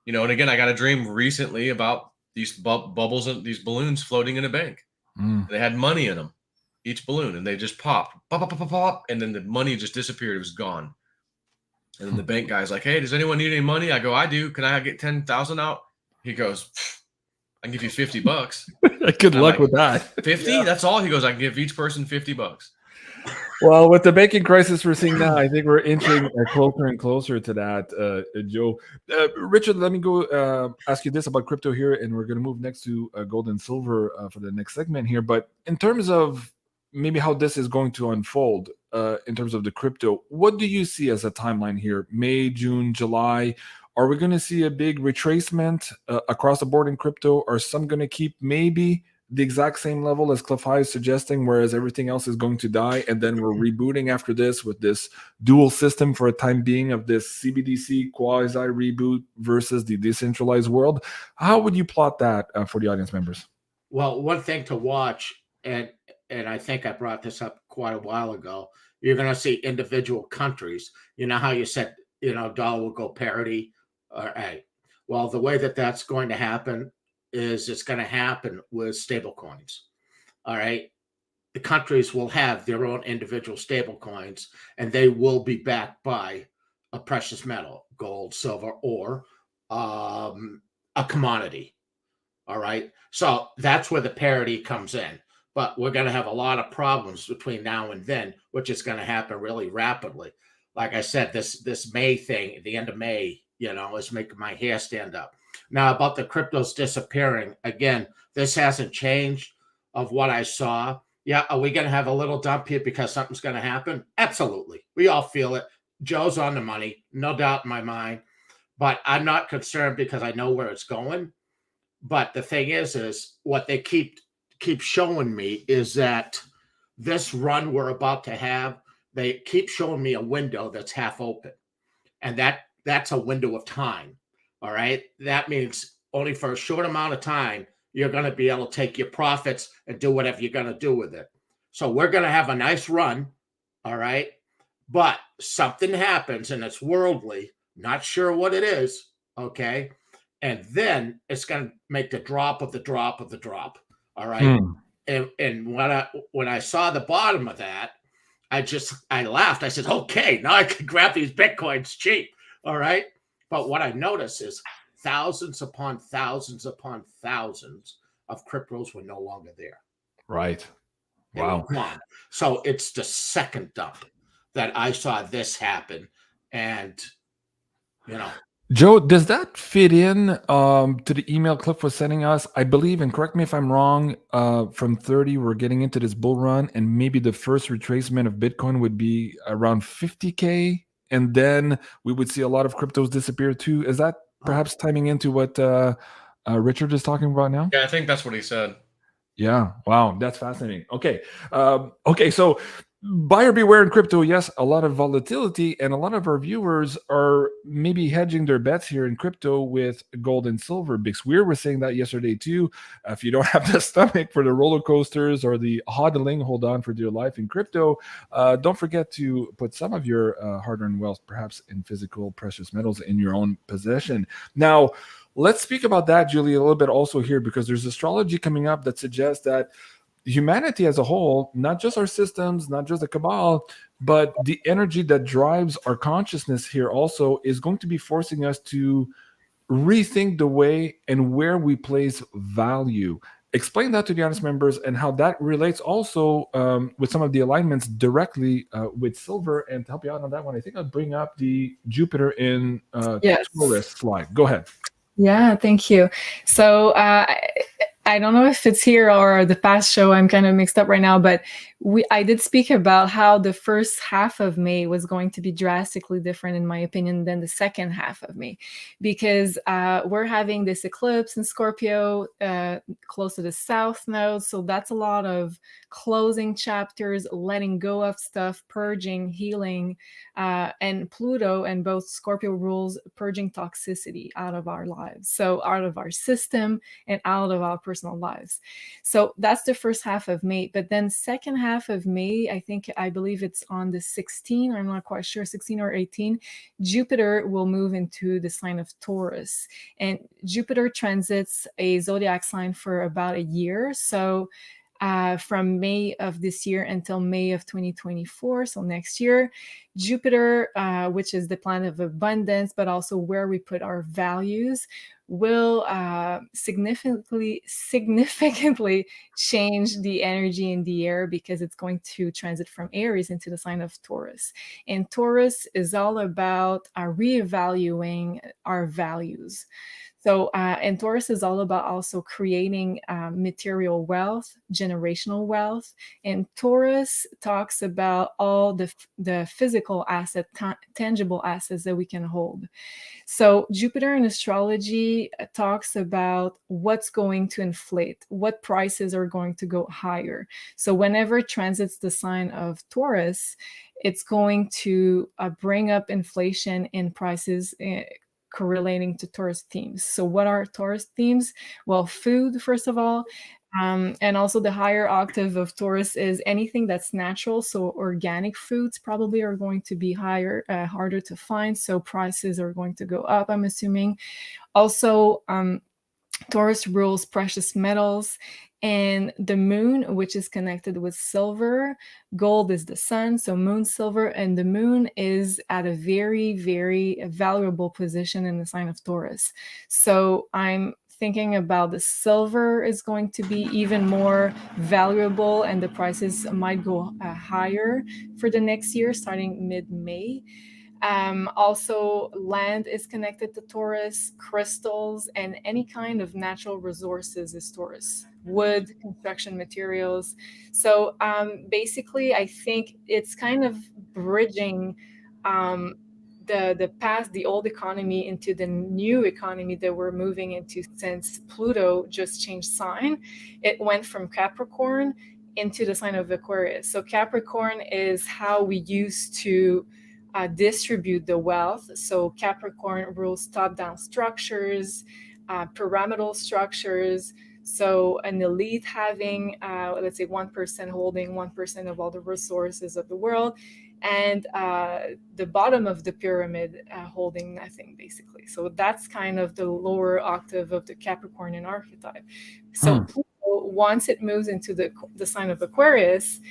And again, I got a dream recently about these bubbles and these balloons floating in a bank. They had money in them, each balloon, and they just popped, pop, pop, pop, pop, pop, and then the money just disappeared. It was gone. And then the bank guy's like, hey, does anyone need any money? I go, I do. Can I get 10,000 out? He goes, I can give you $50. Good luck with that. 50? Yeah. That's all. He goes, I can give each person $50. Well, with the banking crisis we're seeing now, I think we're inching closer and closer to that, Joe. Richard, let me go ask you this about crypto here, and we're going to move next to gold and silver for the next segment here. But in terms of maybe how this is going to unfold in terms of the crypto, what do you see as a timeline here? May, June, July? Are we going to see a big retracement across the board in crypto? Are some going to keep maybe the exact same level as Cliff High is suggesting, whereas everything else is going to die, and then we're rebooting after this with this dual system for a time being of this CBDC quasi reboot versus the decentralized world? How would you plot that for the audience members? Well, one thing to watch, and I think I brought this up quite a while ago. You're going to see individual countries. You know how you said, dollar will go parity. All right. Well, the way that that's going to happen is it's going to happen with stable coins. All right. The countries will have their own individual stable coins, and they will be backed by a precious metal, gold, silver, or a commodity. All right. So that's where the parity comes in. But we're going to have a lot of problems between now and then, which is going to happen really rapidly. Like I said, this May thing, at the end of May, is making my hair stand up. Now, about the cryptos disappearing, again, this hasn't changed of what I saw. Yeah, are we going to have a little dump here because something's going to happen? Absolutely. We all feel it. Joe's on the money, no doubt in my mind. But I'm not concerned because I know where it's going. But the thing is what they keep showing me is that this run we're about to have, they keep showing me a window that's half open, and that's a window of time. All right, that means only for a short amount of time you're going to be able to take your profits and do whatever you're going to do with it. So we're going to have a nice run. All right, but something happens and it's worldly. Not sure what it is. Okay. And then it's going to make the drop of the drop of the drop. All right. And when I saw the bottom of that, I laughed. I said, okay, now I can grab these Bitcoins cheap. All right. But what I noticed is thousands upon thousands upon thousands of cryptos were no longer there. Right. Wow. So it's the second dump that I saw this happen. And, Joe, does that fit in to the email Cliff was sending us? I believe, and correct me if I'm wrong, from 30, we're getting into this bull run, and maybe the first retracement of Bitcoin would be around 50K, and then we would see a lot of cryptos disappear too. Is that perhaps timing into what Richard is talking about now? Yeah, I think that's what he said. Yeah. Wow. That's fascinating. Okay. So buyer beware in crypto. Yes, a lot of volatility, and a lot of our viewers are maybe hedging their bets here in crypto with gold and silver. Because we were saying that yesterday too. If you don't have the stomach for the roller coasters or the hodling, hold on for dear life in crypto. Don't forget to put some of your hard-earned wealth, perhaps in physical precious metals, in your own possession. Now, let's speak about that, Julie, a little bit also here, because there's astrology coming up that suggests that humanity as a whole, not just our systems, not just the cabal, but the energy that drives our consciousness here also is going to be forcing us to rethink the way and where we place value. Explain that to the audience members and how that relates also with some of the alignments directly with silver. And to help you out on that one, I think I'll bring up the Jupiter in Taurus slide. Go ahead. Yeah, thank you. So I don't know if it's here or the past show. I'm kind of mixed up right now, but I did speak about how the first half of May was going to be drastically different, in my opinion, than the second half of May, because we're having this eclipse in Scorpio close to the south node. So that's a lot of closing chapters, letting go of stuff, purging, healing, and Pluto and both Scorpio rules purging toxicity out of our lives. So out of our system and out of our personal lives. So that's the first half of May. But then second half of May, I believe it's on the 16th, I'm not quite sure, 16 or 18, Jupiter will move into the sign of Taurus. And Jupiter transits a zodiac sign for about a year. So from May of this year until May of 2024, so next year, Jupiter, which is the planet of abundance, but also where we put our values, will significantly change the energy in the air, because it's going to transit from Aries into the sign of Taurus. And Taurus is all about reevaluating our values. So, and Taurus is all about also creating material wealth, generational wealth. And Taurus talks about all the physical asset, tangible assets that we can hold. So Jupiter in astrology talks about what's going to inflate, what prices are going to go higher. So whenever it transits the sign of Taurus, it's going to bring up inflation in prices correlating to Taurus themes. So what are Taurus themes? Well, food, first of all, And also the higher octave of Taurus is anything that's natural. So organic foods probably are going to be higher, harder to find. So prices are going to go up, I'm assuming. Also, Taurus rules precious metals, and the moon, which is connected with silver. Gold is the sun, so moon, silver, and the moon is at a very, very valuable position in the sign of Taurus. So I'm thinking about the silver is going to be even more valuable, and the prices might go higher for the next year, starting mid-May. Also, land is connected to Taurus, crystals, and any kind of natural resources is Taurus, wood, construction materials. So basically, I think it's kind of bridging the past, the old economy into the new economy that we're moving into since Pluto just changed sign. It went from Capricorn into the sign of Aquarius. So Capricorn is how we used to distribute the wealth. So Capricorn rules top-down structures, pyramidal structures. So an elite having, let's say, 1% holding 1% of all the resources of the world, and the bottom of the pyramid holding nothing, basically. So that's kind of the lower octave of the Capricornian archetype. So Pluto, once it moves into the sign of Aquarius,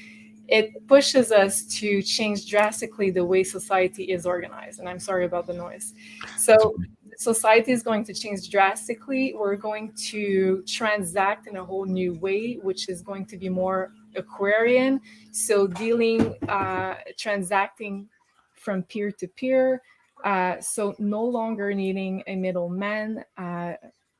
it pushes us to change drastically the way society is organized. And I'm sorry about the noise. So society is going to change drastically. We're going to transact in a whole new way, which is going to be more Aquarian. So transacting from peer to peer. So no longer needing a middleman,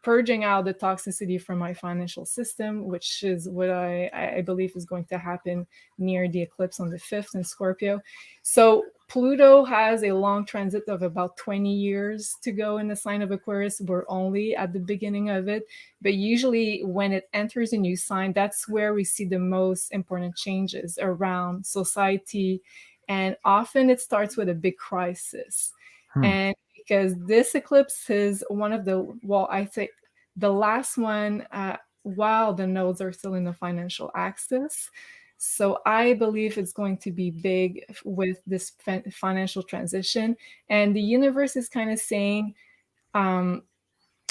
purging out the toxicity from my financial system, which is what I believe is going to happen near the eclipse on the 5th in Scorpio. So Pluto has a long transit of about 20 years to go in the sign of Aquarius. We're only at the beginning of it. But usually when it enters a new sign, that's where we see the most important changes around society. And often it starts with a big crisis. And because this eclipse is one of the, well, I think the last one while the nodes are still in the financial axis. So I believe it's going to be big with this financial transition. And the universe is kind of saying,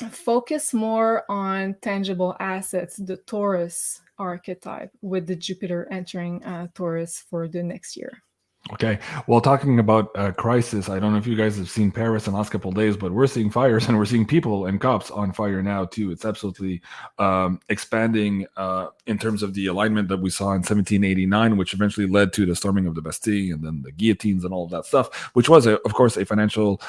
focus more on tangible assets, the Taurus archetype, with the Jupiter entering Taurus for the next year. Okay. Well, talking about crisis, I don't know if you guys have seen Paris in the last couple of days, but we're seeing fires and we're seeing people and cops on fire now too. It's absolutely expanding in terms of the alignment that we saw in 1789, which eventually led to the storming of the Bastille and then the guillotines and all of that stuff, which was, of course, a financial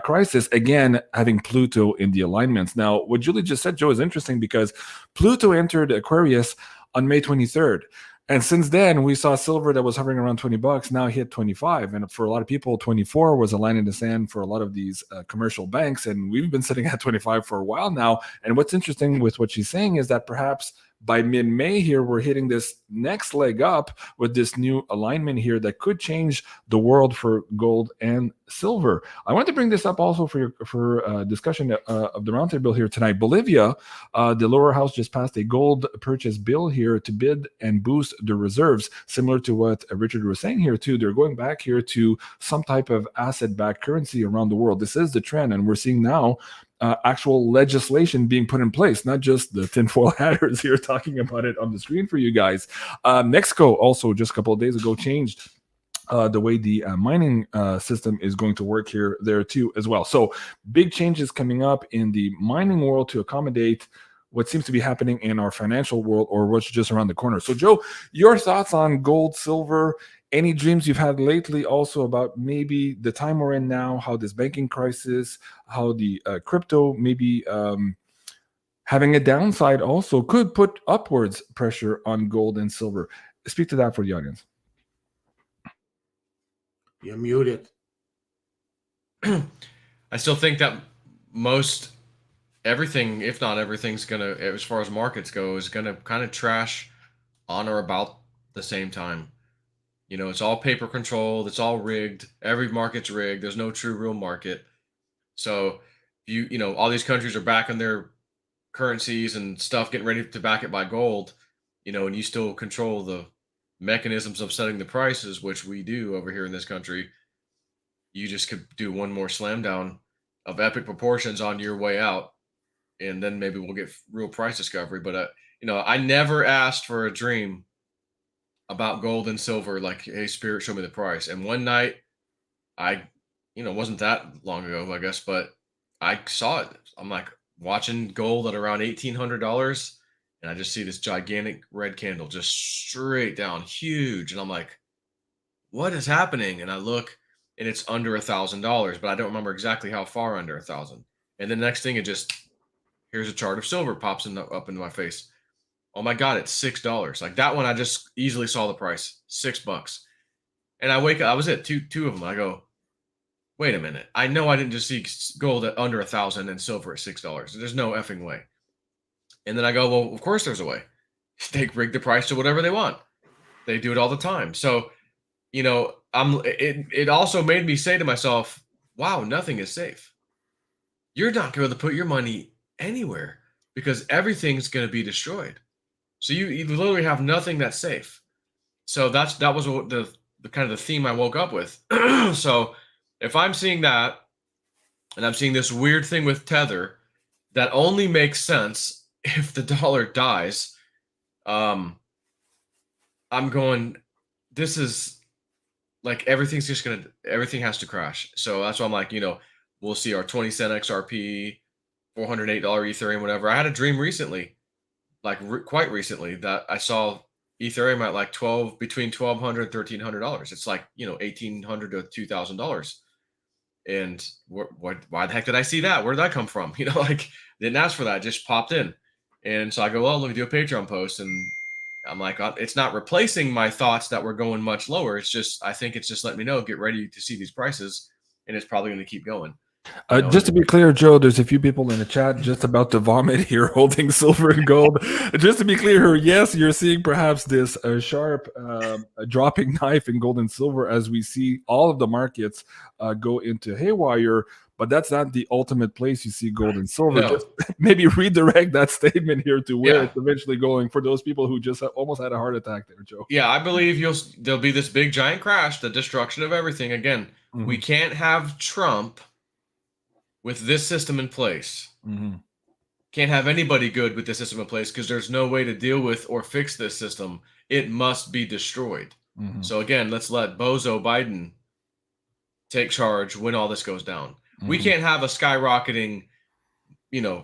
crisis. Again, having Pluto in the alignments. Now, what Julie just said, Joe, is interesting because Pluto entered Aquarius on May 23rd. And since then, we saw silver that was hovering around $20 now hit 25. And for a lot of people, 24 was a line in the sand for a lot of these commercial banks. And we've been sitting at 25 for a while now. And what's interesting with what she's saying is that perhaps by mid-May here, we're hitting this next leg up with this new alignment here that could change the world for gold and silver. I want to bring this up also for discussion of the roundtable here tonight. Bolivia, the lower house just passed a gold purchase bill here to bid and boost the reserves, similar to what Richard was saying here too. They're going back here to some type of asset-backed currency around the world. This is the trend, and we're seeing now actual legislation being put in place, not just the tinfoil hatters here talking about it on the screen for you guys. Mexico also just a couple of days ago changed the way the mining system is going to work here there too as well. So big changes coming up in the mining world to accommodate what seems to be happening in our financial world or what's just around the corner. So Joe, your thoughts on gold, silver, any dreams you've had lately also about maybe the time we're in now, how this banking crisis, how the crypto maybe having a downside also could put upwards pressure on gold and silver. Speak to that for the audience. You're muted. I still think that most everything, if not everything's gonna, as far as markets go, is gonna kind of trash on or about the same time. You know, it's all paper controlled. It's all rigged. Every market's rigged. There's no true real market. So you know, all these countries are backing their currencies and stuff getting ready to back it by gold, and you still control the mechanisms of setting the prices, which we do over here in this country, you just could do one more slam down of epic proportions on your way out, and then maybe we'll get real price discovery. But I never asked for a dream about gold and silver, like, hey, spirit, show me the price. And one night, wasn't that long ago, I guess, but I saw it. I'm like watching gold at around $1,800, and I just see this gigantic red candle just straight down, huge. And I'm like, what is happening? And I look, and it's under $1,000, but I don't remember exactly how far under 1,000. And the next thing, here's a chart of silver pops up into my face. Oh my God, it's $6. Like that one, I just easily saw the price, $6. And I wake up, I was at two of them. I go, wait a minute. I know I didn't just see gold at under 1,000 and silver at $6. There's no effing way. And then I go, well, of course there's a way. They rig the price to whatever they want. They do it all the time. So, it also made me say to myself, wow, nothing is safe. You're not going to put your money anywhere because everything's going to be destroyed. So you literally have nothing that's safe. So that was the kind of the theme I woke up with. So if I'm seeing that, and I'm seeing this weird thing with Tether that only makes sense if the dollar dies, I'm going, this is like everything has to crash. So that's why I'm like, we'll see our 20 cent XRP, $408 Ethereum, whatever. I had a dream recently, quite recently, that I saw Ethereum at like between $1,200 $1,300. It's like, $1,800 to $2,000. And why the heck did I see that? Where did that come from? Didn't ask for that, it just popped in. And so I go, well, let me do a Patreon post. And I'm like, it's not replacing my thoughts that were going much lower. It's just, I think it's just letting me know, get ready to see these prices. And it's probably going to keep going. Just to be clear, Joe, there's a few people in the chat just about to vomit here holding silver and gold. Just to be clear, yes, you're seeing perhaps this sharp dropping knife in gold and silver as we see all of the markets go into haywire. But that's not the ultimate place you see gold and silver. No. Just maybe redirect that statement here to where it's eventually going for those people who just almost had a heart attack there, Joe. Yeah, I believe there'll be this big giant crash, the destruction of everything. Again, we can't have Trump with this system in place. Can't have anybody good with this system in place because there's no way to deal with or fix this system. It must be destroyed. So again, let's let Bozo Biden take charge when all this goes down. We can't have a skyrocketing,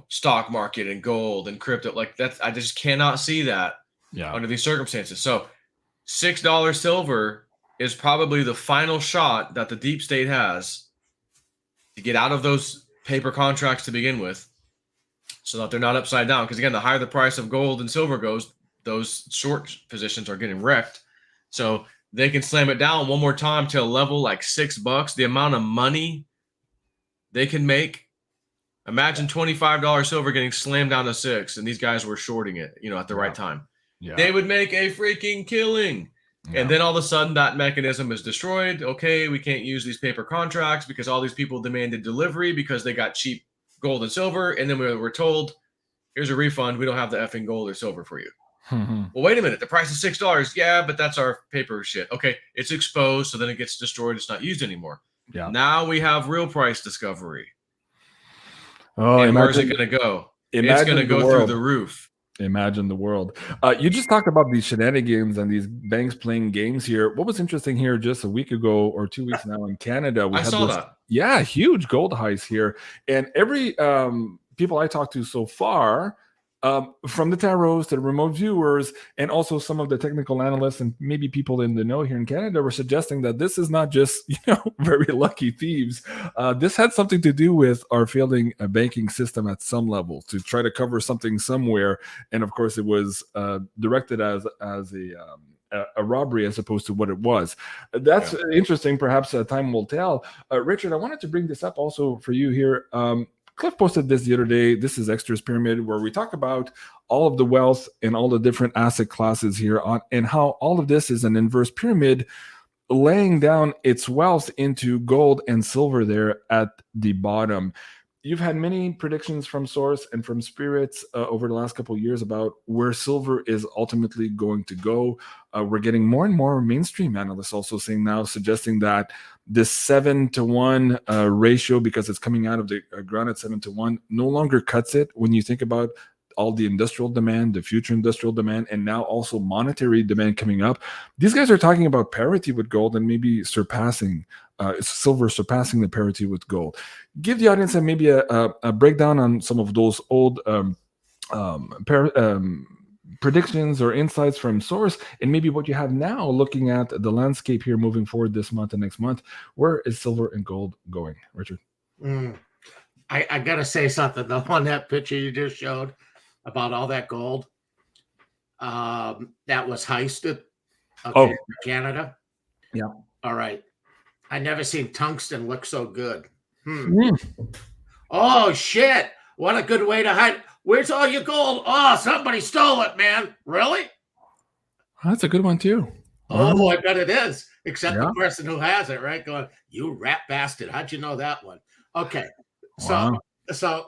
stock market and gold and crypto like that. I just cannot see that under these circumstances. So $6 silver is probably the final shot that the deep state has to get out of those paper contracts to begin with, so that they're not upside down. Because again, the higher the price of gold and silver goes, those short positions are getting wrecked. So they can slam it down one more time to a level like $6. The amount of money they can make. Imagine $25 silver getting slammed down to $6, and these guys were shorting it, at the right time. They would make a freaking killing. And then all of a sudden that mechanism is destroyed. Okay, we can't use these paper contracts because all these people demanded delivery because they got cheap gold and silver. And then we were told, here's a refund. We don't have the effing gold or silver for you. Well, wait a minute. The price is $6. Yeah, but that's our paper shit. Okay, it's exposed, so then it gets destroyed. It's not used anymore. Now we have real price discovery. Oh, and where's it going to go? It's going to go through the roof. Imagine the world. You just talked about these shenanigans and these banks playing games here. What was interesting here just a week ago or 2 weeks now in Canada, we had this huge gold heist here. And every people I talked to so far, from the tarots to the remote viewers, and also some of the technical analysts and maybe people in the know here in Canada were suggesting that this is not just very lucky thieves. This had something to do with our failing banking system at some level to try to cover something somewhere, and of course it was directed as a robbery as opposed to what it was. That's interesting. Perhaps time will tell. Richard, I wanted to bring this up also for you here. Cliff posted this the other day. This is Extra's Pyramid, where we talk about all of the wealth and all the different asset classes here on, and how all of this is an inverse pyramid, laying down its wealth into gold and silver there at the bottom. you've had many predictions from source and from spirits over the last couple of years about where silver is ultimately going to go. We're getting more and more mainstream analysts also saying now, suggesting that this 7-to-1 ratio, because it's coming out of the ground at 7-to-1, no longer cuts it when you think about all the industrial demand, the future industrial demand, and now also monetary demand coming up. These guys are talking about parity with gold and maybe surpassing silver, surpassing the parity with gold. Give the audience maybe a breakdown on some of those old predictions or insights from source, and maybe what you have now looking at the landscape here moving forward this month and next month. Where is silver and gold going, Richard? I gotta say something though on that picture you just showed about all that gold that was heisted from Canada. Yeah. All right. I never seen tungsten look so good. Oh shit. What a good way to hide. Where's all your gold? Oh, somebody stole it, man. Really? That's a good one too. Oh, I bet it is. Except the person who has it, right? Going, you rat bastard. How'd you know that one? Okay. So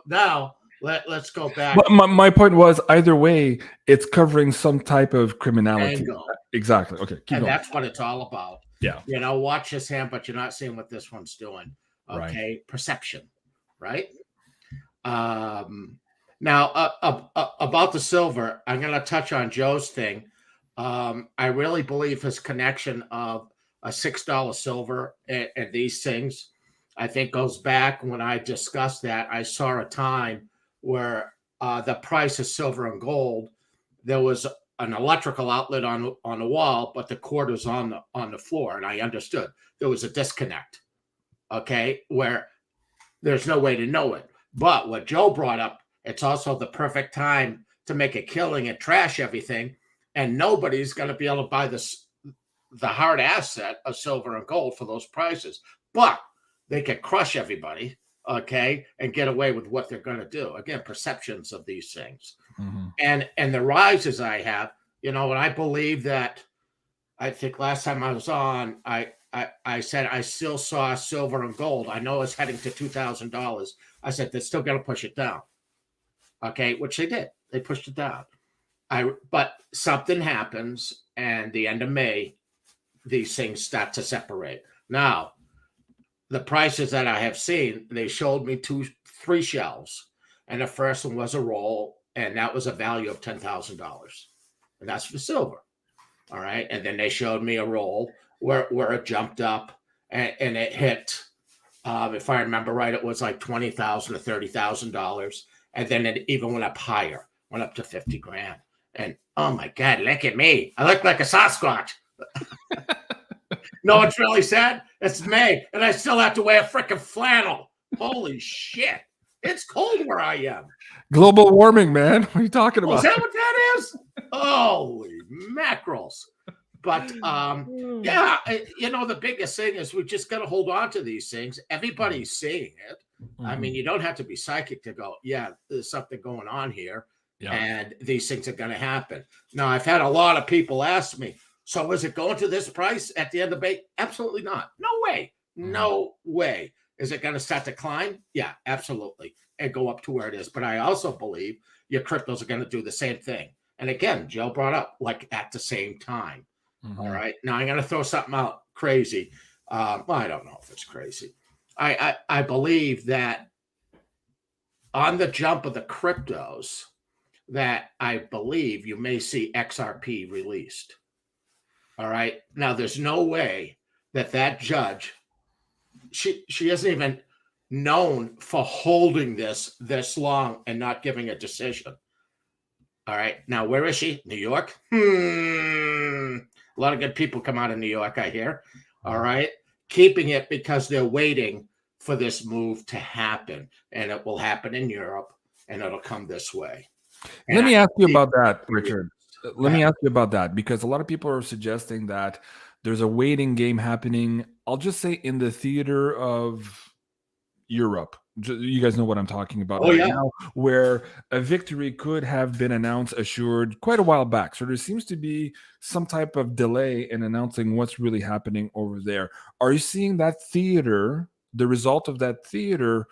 now let's go back. But my point was, either way, it's covering some type of criminality. Angle. Exactly. Okay. Keep going. That's what it's all about. Yeah. You know, watch this hand, but you're not seeing what this one's doing. Okay. Right. Perception. Right. Now, about the silver, I'm going to touch on Joe's thing. I really believe his connection of a $6 silver and these things, I think goes back when I discussed that. I saw a time where the price of silver and gold, there was an electrical outlet on the wall, but the cord was on the floor, and I understood there was a disconnect. Okay, where there's no way to know it. But what Joe brought up, it's also the perfect time to make a killing and trash everything, and nobody's going to be able to buy the hard asset of silver and gold for those prices. But they can crush everybody, okay, and get away with what they're going to do. Again, perceptions of these things. And the rises I have, you know, and I believe that, I think last time I was on, I said I still saw silver and gold. I know it's heading to $2,000. I said they're still going to push it down. Okay, which they did. They pushed it down. But something happens, and the end of May, these things start to separate. Now, the prices that I have seen, they showed me 3 shelves, and the first one was a roll, and that was a value of $10,000, and that's for silver. All right, and then they showed me a roll where it jumped up and it hit. If I remember right, it was like $20,000 to $30,000, and then it even went up higher, went up to $50,000. And oh my God, look at me! I look like a Sasquatch. No, it's really sad. It's May, and I still have to wear a freaking flannel. Holy shit! It's cold where I am. Global warming, man. What are you talking about? Is that what that is? Holy mackerels. But yeah, you know, the biggest thing is we just got to hold on to these things. Everybody's seeing it. I mean, you don't have to be psychic to go, yeah, there's something going on here. Yeah. And these things are going to happen. Now, I've had a lot of people ask me, so is it going to this price at the end of May? Absolutely not. No way. No way. Is it going to start to climb? Yeah, absolutely. And go up to where it is. But I also believe your cryptos are going to do the same thing. And again, Joe brought up like at the same time. All right. Now I'm going to throw something out crazy. Well, I don't know if it's crazy. I believe that on the jump of the cryptos, that I believe you may see XRP released. All right. Now there's no way that judge, she isn't even known for holding this long and not giving a decision. All right. Now, where is she? New York? A lot of good people come out of New York, I hear. All right. Keeping it because they're waiting for this move to happen. And it will happen in Europe, and it'll come this way. Let me ask you about that, Richard. Let me ask you about that, because a lot of people are suggesting that there's a waiting game happening. I'll just say in the theater of Europe. You guys know what I'm talking about now, where a victory could have been announced, assured quite a while back. So there seems to be some type of delay in announcing what's really happening over there. Are you seeing that theater, the result of that theater,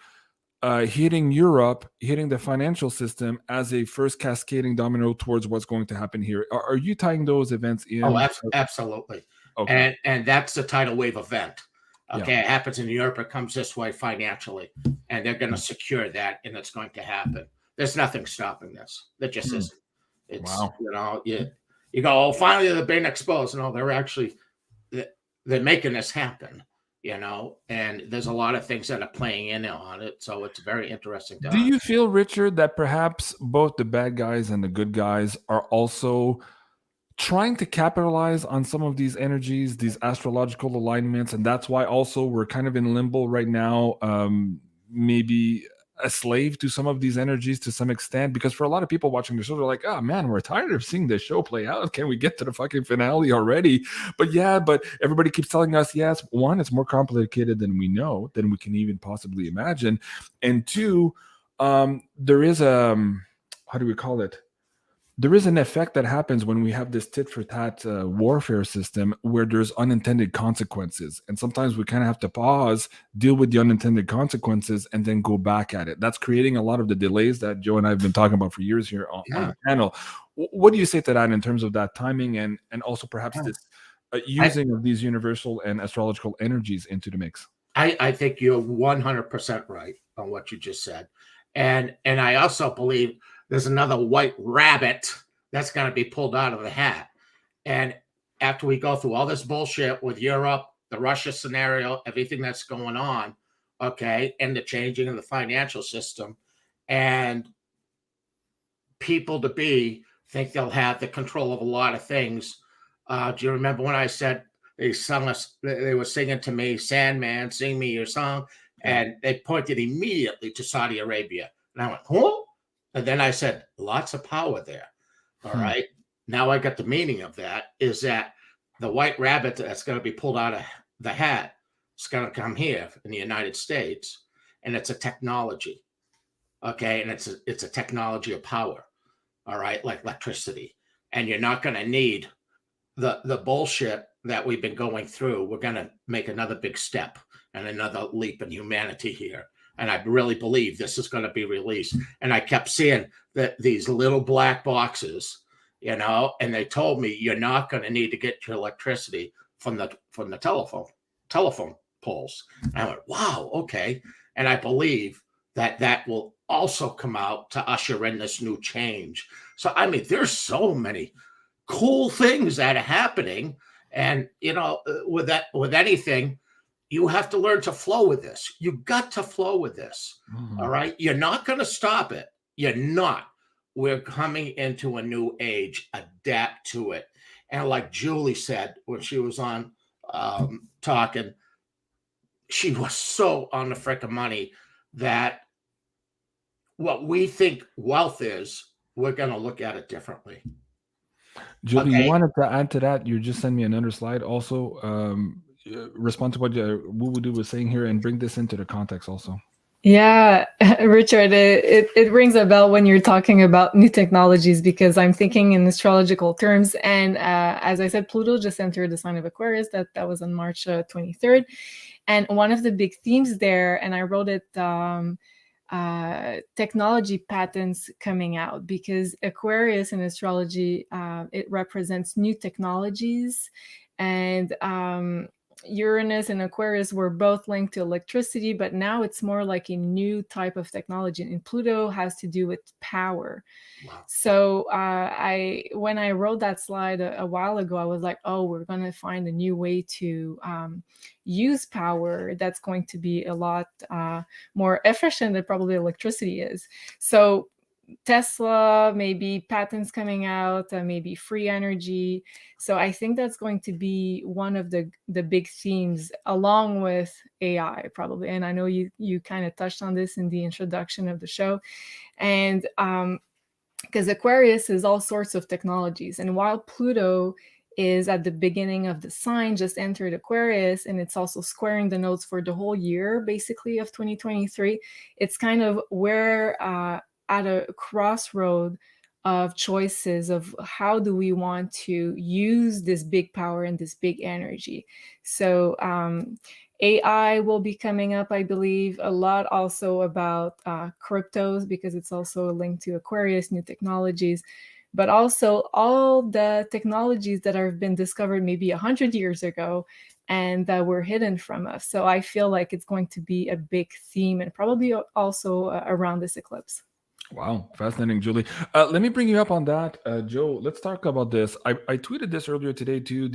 hitting Europe, hitting the financial system as a first cascading domino towards what's going to happen here. Are you tying those events in? Oh, absolutely. Okay. And that's the tidal wave event. Okay, Yeah. it happens in Europe. It comes this way financially, and they're going to secure that, and it's going to happen. There's nothing stopping this. There just isn't. It's Wow. You go, oh, finally they're being exposed. No, they're actually they're making this happen. And there's a lot of things that are playing in on it. So it's very interesting. Do you feel, Richard, that perhaps both the bad guys and the good guys are also trying to capitalize on some of these energies, these astrological alignments, and that's why also we're kind of in limbo right now, maybe a slave to some of these energies to some extent? Because for a lot of people watching the show, they're like, oh man, we're tired of seeing this show play out. Can we get to the fucking finale already? But everybody keeps telling us, yes, one, it's more complicated than we know, than we can even possibly imagine. And two, there is how do we call it? There is an effect that happens when we have this tit for tat warfare system where there's unintended consequences. And sometimes we kind of have to pause, deal with the unintended consequences, and then go back at it. That's creating a lot of the delays that Joe and I have been talking about for years here on the panel. What do you say to that in terms of that timing and also perhaps this using of these universal and astrological energies into the mix? I think you're 100% right on what you just said. And I also believe there's another white rabbit that's going to be pulled out of the hat. And after we go through all this bullshit with Europe, the Russia scenario, everything that's going on, okay, and the changing of the financial system, and people to be think they'll have the control of a lot of things. Do you remember when I said they were singing to me, Sandman, sing me your song, and they pointed immediately to Saudi Arabia. And I went, huh? And then I said, lots of power there. All right. Now I got the meaning of that is that the white rabbit that's going to be pulled out of the hat is going to come here in the United States. And it's a technology. Okay. And it's a technology of power. All right. Like electricity. And you're not going to need the bullshit that we've been going through. We're going to make another big step and another leap in humanity here. And I really believe this is going to be released. And I kept seeing these little black boxes, and they told me you're not going to need to get your electricity from the telephone poles. And I went, wow, okay. And I believe that will also come out to usher in this new change. So, I mean, there's so many cool things that are happening. And, with anything, you have to learn to flow with this. You got to flow with this. All right. You're not going to stop it. You're not. We're coming into a new age. Adapt to it. And like Julie said when she was on talking, she was so on the frickin' money that what we think wealth is, we're going to look at it differently. Julie, you wanted to add to that? You just sent me another slide also. Respond to what Wudu was saying here and bring this into the context also. Yeah, Richard, it rings a bell when you're talking about new technologies because I'm thinking in astrological terms. And as I said, Pluto just entered the sign of Aquarius. That was on March 23rd. And one of the big themes there, and I wrote it, technology patents coming out, because Aquarius in astrology, it represents new technologies. And Uranus and Aquarius were both linked to electricity, but now it's more like a new type of technology. And Pluto has to do with power. Wow. So when I wrote that slide a while ago, I was like, oh, we're going to find a new way to use power that's going to be a lot more efficient than probably electricity is. So Tesla, maybe patents coming out, maybe free energy. So I think that's going to be one of the big themes, along with AI probably. And I know you kind of touched on this in the introduction of the show. And because Aquarius is all sorts of technologies. And while Pluto is at the beginning of the sign, just entered Aquarius, and it's also squaring the nodes for the whole year, basically, of 2023, it's kind of where at a crossroad of choices of how do we want to use this big power and this big energy. So AI will be coming up, I believe, a lot also about cryptos, because it's also linked to Aquarius, new technologies, but also all the technologies that have been discovered maybe 100 years ago and that were hidden from us. So I feel like it's going to be a big theme, and probably also around this eclipse. Wow, fascinating, Julie. Let me bring you up on that, Joe. Let's talk about this. I tweeted this earlier today too.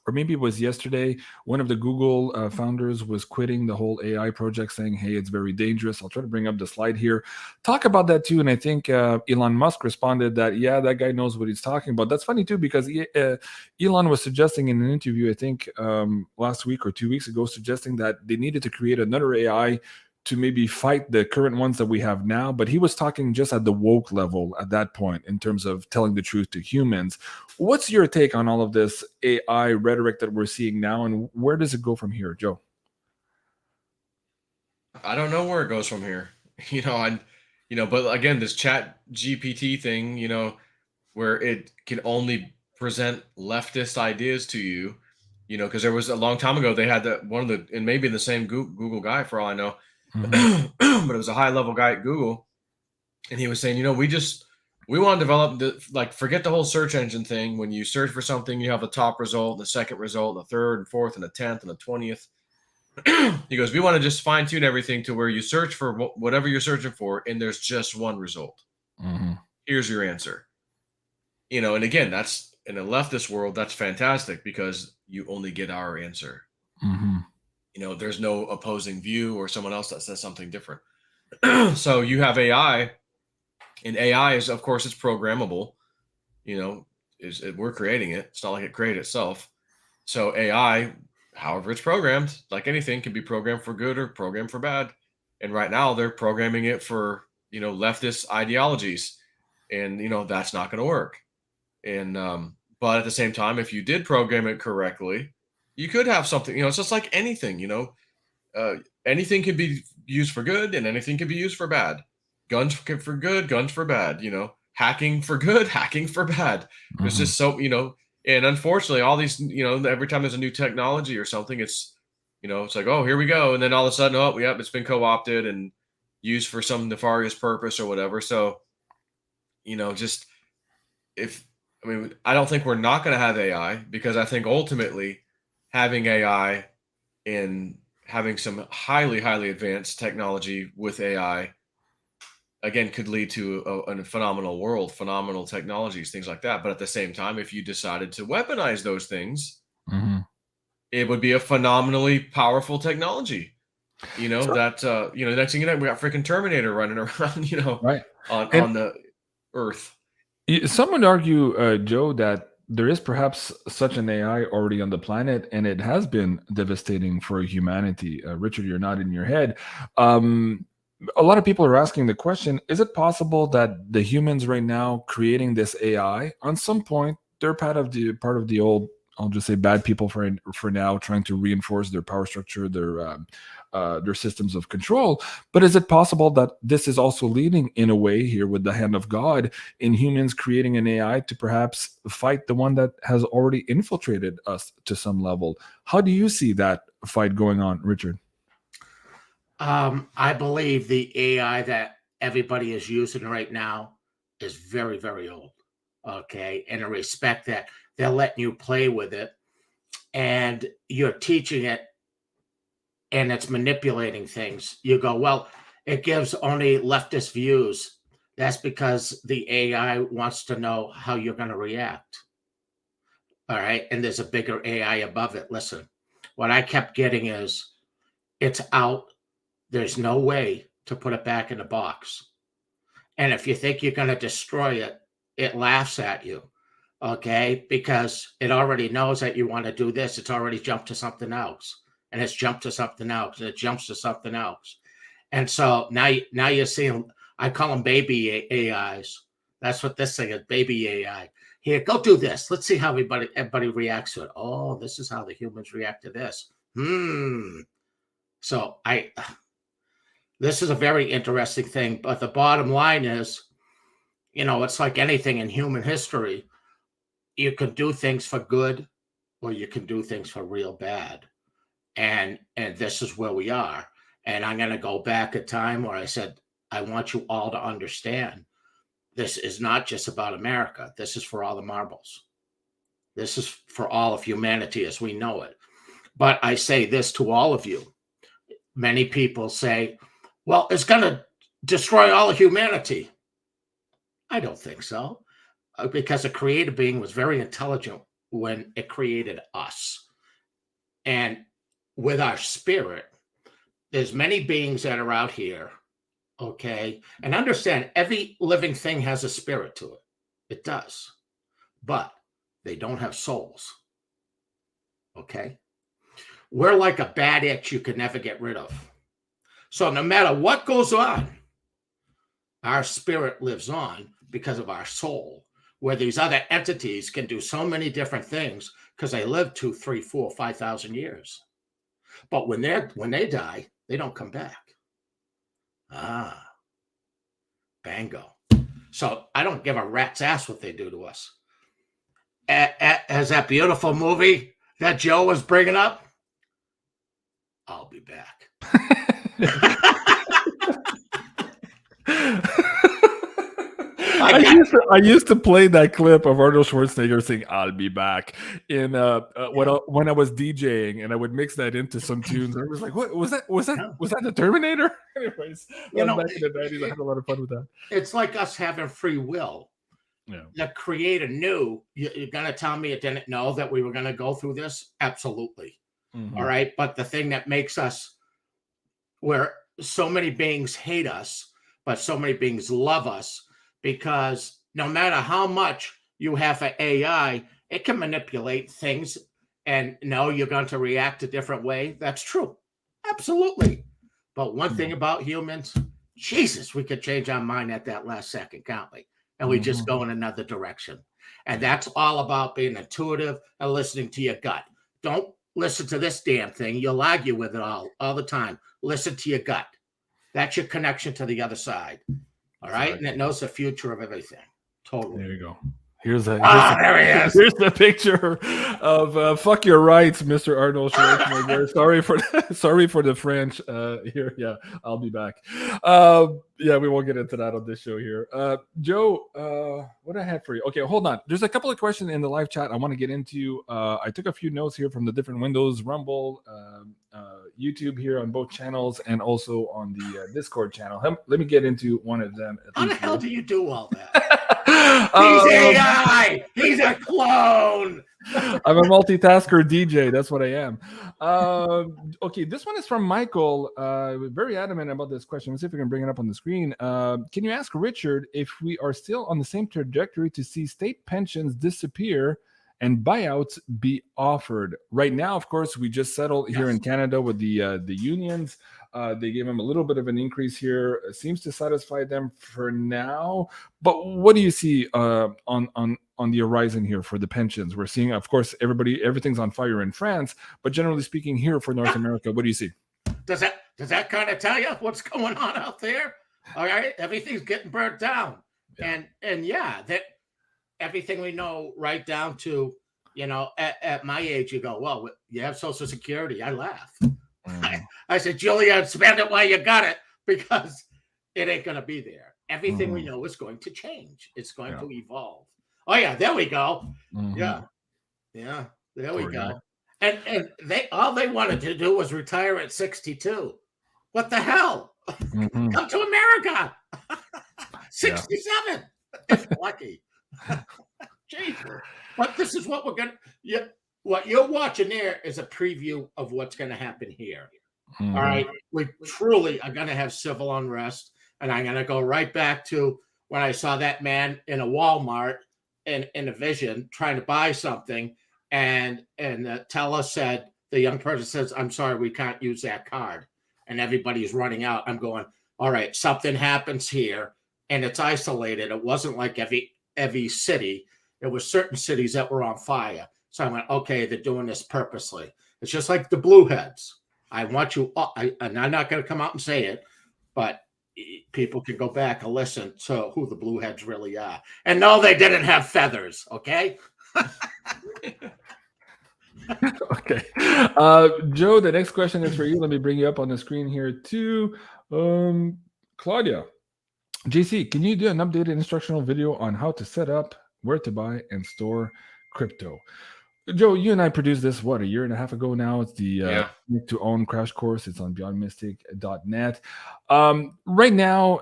Or maybe it was yesterday. One of the Google founders was quitting the whole AI project, saying, "Hey, it's very dangerous." I'll try to bring up the slide here. Talk about that too. And I think Elon Musk responded that, "Yeah, that guy knows what he's talking about." That's funny too, because Elon was suggesting in an interview, I think last week or 2 weeks ago, suggesting that they needed to create another AI to maybe fight the current ones that we have now. But he was talking just at the woke level at that point in terms of telling the truth to humans. What's your take on all of this AI rhetoric that we're seeing now, and where does it go from here, Joe? I don't know where it goes from here. But again, this chat GPT thing, where it can only present leftist ideas to you, because there was a long time ago, they had that and maybe the same Google guy for all I know, but it was a high level guy at Google, and he was saying, we want to develop forget the whole search engine thing. When you search for something, you have the top result, the second result, the third and fourth and the 10th and the 20th. He goes, we want to just fine tune everything to where you search for whatever you're searching for, and there's just one result. Here's your answer. And again, that's in a leftist world, that's fantastic, because you only get our answer. There's no opposing view or someone else that says something different. So you have AI, and AI is, of course, it's programmable. We're creating it. It's not like it created itself. So AI, however it's programmed, like anything, can be programmed for good or programmed for bad. And right now they're programming it for, leftist ideologies, and, that's not going to work. And, but at the same time, if you did program it correctly, you could have something, it's just like anything, anything can be used for good and anything can be used for bad. Guns for good, guns for bad, hacking for good, hacking for bad. It's just so, and unfortunately all these, every time there's a new technology or something, it's, it's like, oh, here we go. And then all of a sudden, oh, yep, it's been co-opted and used for some nefarious purpose or whatever. So, I don't think we're not going to have AI, because I think ultimately having AI and having some highly, highly advanced technology with AI, again, could lead to a phenomenal world, phenomenal technologies, things like that. But at the same time, if you decided to weaponize those things, it would be a phenomenally powerful technology. Next thing you know, we got freaking Terminator running around, Right. on the Earth. Some would argue, Joe, that there is perhaps such an AI already on the planet, and it has been devastating for humanity. Richard, you're nodding your head. A lot of people are asking the question, is it possible that the humans right now creating this AI, on some point, they're part of the old, I'll just say, bad people for now, trying to reinforce their power structure, their systems of control. But is it possible that this is also leading, in a way, here with the hand of God, in humans creating an AI to perhaps fight the one that has already infiltrated us to some level? How do you see that fight going on, Richard? I believe the AI that everybody is using right now is very, very old. Okay. In a respect that they're letting you play with it and you're teaching it and it's manipulating things. You go, well, it gives only leftist views. That's because the AI wants to know how you're going to react. All right. And there's a bigger AI above it. Listen, what I kept getting is it's out. There's no way to put it back in the box. And if you think you're going to destroy it, it laughs at you. Okay. Because it already knows that you want to do this. It's already jumped to something else. And it's jumped to something else. And it jumps to something else. And so now you're seeing, I call them baby AIs. That's what this thing is, baby AI. Here, go do this. Let's see how everybody reacts to it. Oh, this is how the humans react to this. So this is a very interesting thing. But the bottom line is, you know, it's like anything in human history. You can do things for good, or you can do things for real bad. And this is where we are. And I'm going to go back a time where I said, I want you all to understand this is not just about America. This is for all the marbles. This is for all of humanity as we know it. But I say this to all of you. Many people say, well, it's going to destroy all of humanity. I don't think so. Because a creative being was very intelligent when it created us. And with our spirit, there's many beings that are out here, okay? And understand, every living thing has a spirit to it. It does. But they don't have souls, okay? We're like a bad itch you can never get rid of. So no matter what goes on, our spirit lives on because of our soul, where these other entities can do so many different things because they live 2, 3, 4, 5,000 years. But when they die, they don't come back. Bango. So I don't give a rat's ass what they do to us. As that beautiful movie that Joe was bringing up, I'll be back. I used to play that clip of Arnold Schwarzenegger saying "I'll be back" in when I was DJing, and I would mix that into some tunes. I was like, "What was that? Was that the Terminator?" Anyways, back in the 90s, I had a lot of fun with that. It's like us having free will. Yeah. The creator knew. You're gonna tell me it didn't know that we were gonna go through this? Absolutely. Mm-hmm. All right, but the thing that makes us, where so many beings hate us, but so many beings love us. Because no matter how much you have an AI, it can manipulate things, and no, you're going to react a different way. That's true. Absolutely. But one thing about humans, Jesus, we could change our mind at that last second, can't we? And we just go in another direction. And that's all about being intuitive and listening to your gut. Don't listen to this damn thing. You'll argue with it all the time. Listen to your gut. That's your connection to the other side. All right, exactly. And it knows the future of everything. Totally. There you go. Here's the picture of "fuck your rights," Mr. Arnold Schwarzenegger. sorry for the French. Here, yeah, I'll be back. Yeah, we won't get into that on this show here. Joe, what I have for you? Okay, hold on. There's a couple of questions in the live chat I want to get into. I took a few notes here from the different windows, Rumble, YouTube here on both channels, and also on the Discord channel. Let me get into one of them. How the hell do you do all that? He's AI. He's a clone. I'm a multitasker DJ. That's what I am. Okay, this one is from Michael. Very adamant about this question. Let's see if we can bring it up on the screen. Can you ask Richard if we are still on the same trajectory to see state pensions disappear and buyouts be offered? Right now, of course, we just settled here in Canada with the unions. They gave them a little bit of an increase here. It seems to satisfy them for now. But what do you see on the horizon here for the pensions? We're seeing, of course, everything's on fire in France. But generally speaking, here for North America, what do you see? Does that kind of tell you what's going on out there? All right, everything's getting burnt down, and yeah, that everything we know, right down to, you know, at my age, you go, well, you have Social Security. I laugh. I said, Julia, spend it while you got it, because it ain't going to be there. Everything we know is going to change. It's going to evolve. Oh, yeah, there we go. Yeah, there we go. And all they wanted to do was retire at 62. What the hell? Come to America. 67. If lucky. Jesus. But this is what we're going to... What you're watching there is a preview of what's going to happen here. All right. We truly are going to have civil unrest. And I'm going to go right back to when I saw that man in a Walmart in a vision trying to buy something. And the teller said, the young person says, I'm sorry, we can't use that card. And everybody's running out. I'm going, all right, something happens here. And it's isolated. It wasn't like every city. It was certain cities that were on fire. So I went, okay, they're doing this purposely. It's just like the Blueheads. I want you, and I'm not going to come out and say it, but people can go back and listen to who the Blueheads really are. And no, they didn't have feathers, okay? Okay. Joe, the next question is for you. Let me bring you up on the screen here too. Claudia, JC, can you do an updated instructional video on how to set up, where to buy, and store crypto? Joe, you and I produced this, what, a year and a half ago now? It's the to own crash course. It's on BeyondMystic.net. Right now,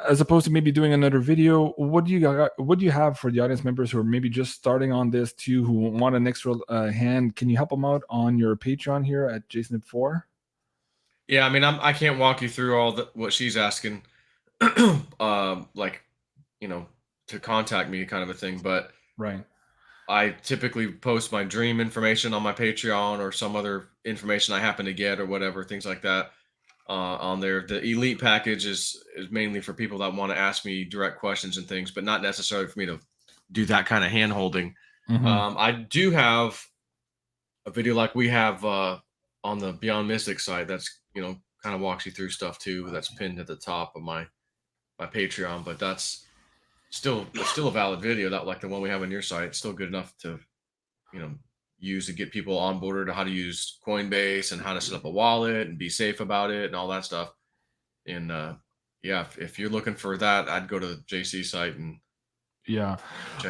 as opposed to maybe doing another video, what do you have for the audience members who are maybe just starting on this too, who want an extra hand? Can you help them out on your Patreon here at JSNIP4? Yeah, I mean, I can't walk you through all what she's asking, like, to contact me kind of a thing, but right. I typically post my dream information on my Patreon or some other information I happen to get or whatever, things like that on there. The elite package is mainly for people that want to ask me direct questions and things, but not necessarily for me to do that kind of hand holding. I do have a video like we have on the Beyond Mystic site that's, kind of walks you through stuff too. That's pinned at the top of my Patreon, but it's still a valid video, that like the one we have on your site. It's still good enough to, use to get people onboarded to how to use Coinbase and how to set up a wallet and be safe about it and all that stuff. And if you're looking for that, I'd go to the JC site and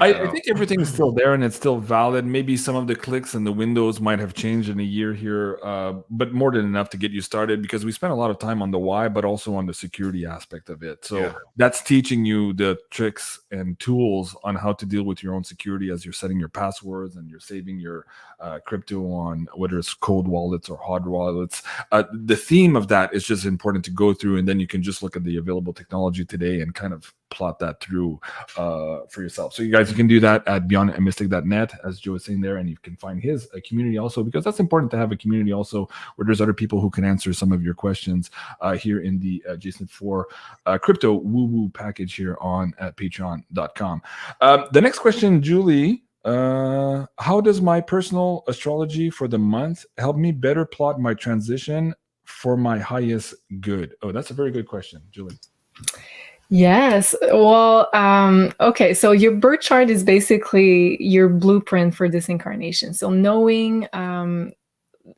I think everything's still there and it's still valid. Maybe some of the clicks and the windows might have changed in a year here, but more than enough to get you started, because we spent a lot of time on the why, but also on the security aspect of it. So that's teaching you the tricks and tools on how to deal with your own security as you're setting your passwords and you're saving your crypto on whether it's cold wallets or hard wallets. The theme of that is just important to go through, and then you can just look at the available technology today and kind of plot that through for yourself. So you guys, you can do that at BeyondMystic.net, as Joe was saying there, and you can find his community also, because that's important to have a community also where there's other people who can answer some of your questions here in the JSNIP4 crypto woo-woo package here on patreon.com. The next question, Julie, how does my personal astrology for the month help me better plot my transition for my highest good? Oh, that's a very good question, Julie. Yes. Well, okay. So your birth chart is basically your blueprint for this incarnation. So knowing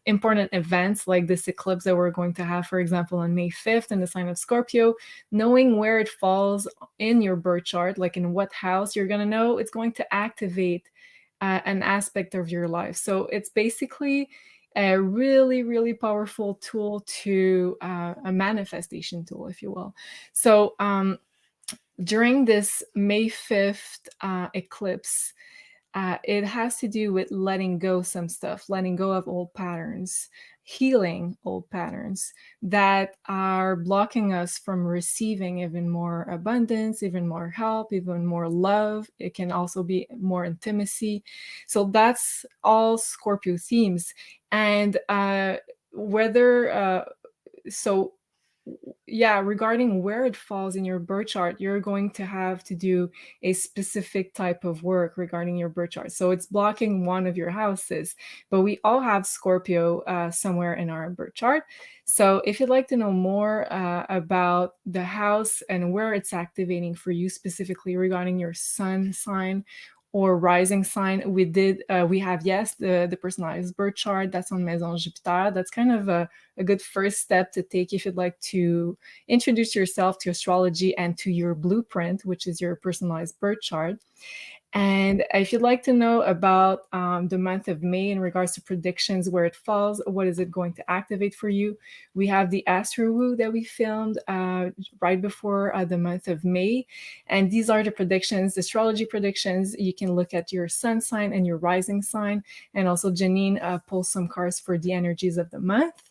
important events like this eclipse that we're going to have, for example, on May 5th in the sign of Scorpio, knowing where it falls in your birth chart, like in what house you're going to know, it's going to activate an aspect of your life. So it's basically a really, really powerful tool to a manifestation tool, if you will. So during this May 5th eclipse, it has to do with letting go some stuff, letting go of old patterns, healing old patterns that are blocking us from receiving even more abundance, even more help, even more love. It can also be more intimacy. So that's all Scorpio themes. And regarding where it falls in your birth chart, you're going to have to do a specific type of work regarding your birth chart. So it's blocking one of your houses, but we all have Scorpio somewhere in our birth chart. So if you'd like to know more about the house and where it's activating for you, specifically regarding your sun sign or rising sign, we have the personalized birth chart that's on Maison Jupiter. That's kind of a good first step to take if you'd like to introduce yourself to astrology and to your blueprint, which is your personalized birth chart. And if you'd like to know about the month of May in regards to predictions, where it falls, what is it going to activate for you, we have the Astro Woo that we filmed right before the month of May. And these are the predictions, the astrology predictions. You can look at your sun sign and your rising sign. And also Janine pulls some cards for the energies of the month.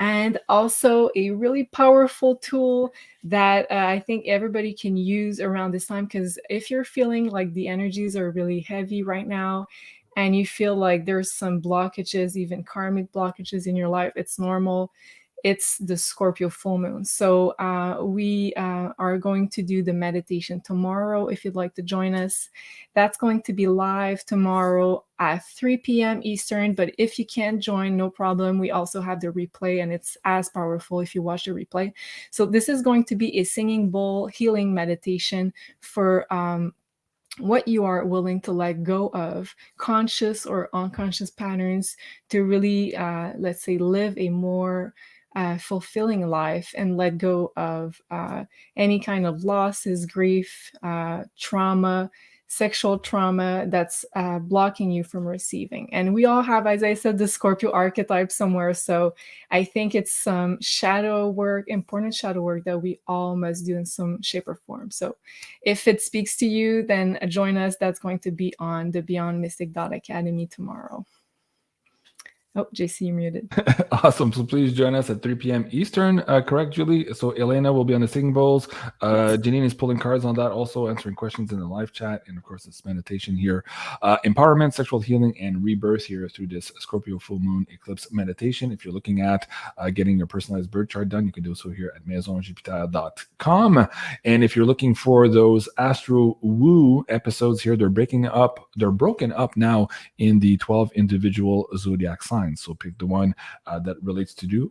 And also a really powerful tool that I think everybody can use around this time, because if you're feeling like the energies are really heavy right now and you feel like there's some blockages, even karmic blockages in your life, it's normal. it's the Scorpio full moon. So we are going to do the meditation tomorrow. If you'd like to join us, that's going to be live tomorrow at 3 p.m. Eastern. But if you can't join, no problem. We also have the replay, and it's as powerful if you watch the replay. So this is going to be a singing bowl healing meditation for what you are willing to let go of, conscious or unconscious patterns, to really, let's say, live a more fulfilling life and let go of any kind of losses, grief, trauma, sexual trauma that's blocking you from receiving. And we all have, as I said, the Scorpio archetype somewhere. So I think it's some shadow work, important shadow work that we all must do in some shape or form. So if it speaks to you, then join us. That's going to be on the BeyondMystic.Academy tomorrow. Oh, JC, you're muted. Awesome. So please join us at 3 p.m. Eastern. Correct, Julie? So Elena will be on the singing bowls. Janine is pulling cards on that, also answering questions in the live chat. And of course, this meditation here. Empowerment, sexual healing, and rebirth here through this Scorpio full moon eclipse meditation. If you're looking at getting your personalized birth chart done, you can do so here at maisonjupiter.com. And if you're looking for those Astro Woo episodes here, they're broken up now in the 12 individual zodiac signs. So pick the one that relates to you,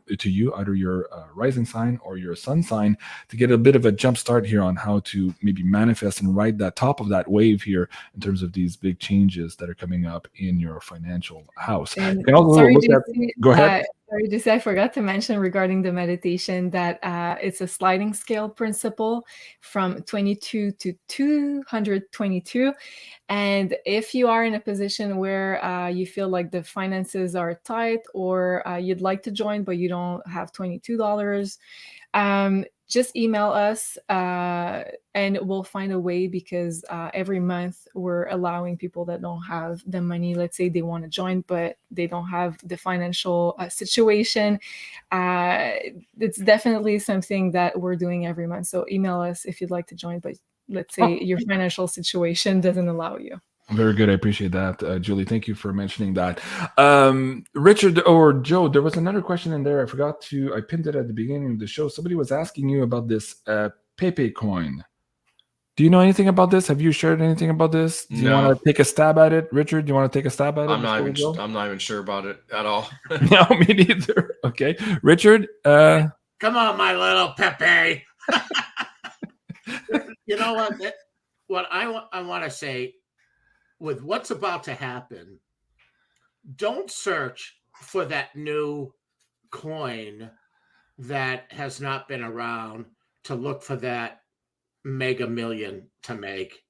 either your rising sign or your sun sign, to get a bit of a jump start here on how to maybe manifest and ride that top of that wave here in terms of these big changes that are coming up in your financial house. And you can also sorry, look JC, at, go ahead. Sorry, just I forgot to mention regarding the meditation that it's a sliding scale principle from 22 to 222. And if you are in a position where you feel like the finances are tight, or you'd like to join but you don't have $22, just email us and we'll find a way, because every month we're allowing people that don't have the money, let's say they want to join but they don't have the financial situation. It's definitely something that we're doing every month. So email us if you'd like to join, but let's say your financial situation doesn't allow you. Very good. I appreciate that, Julie. Thank you for mentioning that. Richard or Joe, there was another question in there. I pinned it at the beginning of the show. Somebody was asking you about this Pepe coin. Do you know anything about this? Have you shared anything about this? Do you want to take a stab at it? Richard, do you want to take a stab at it? I'm not even sure about it at all. No, me neither. Okay. Richard? Come on, my little Pepe. You know what I want to say, with what's about to happen, don't search for that new coin that has not been around to look for that mega million to make.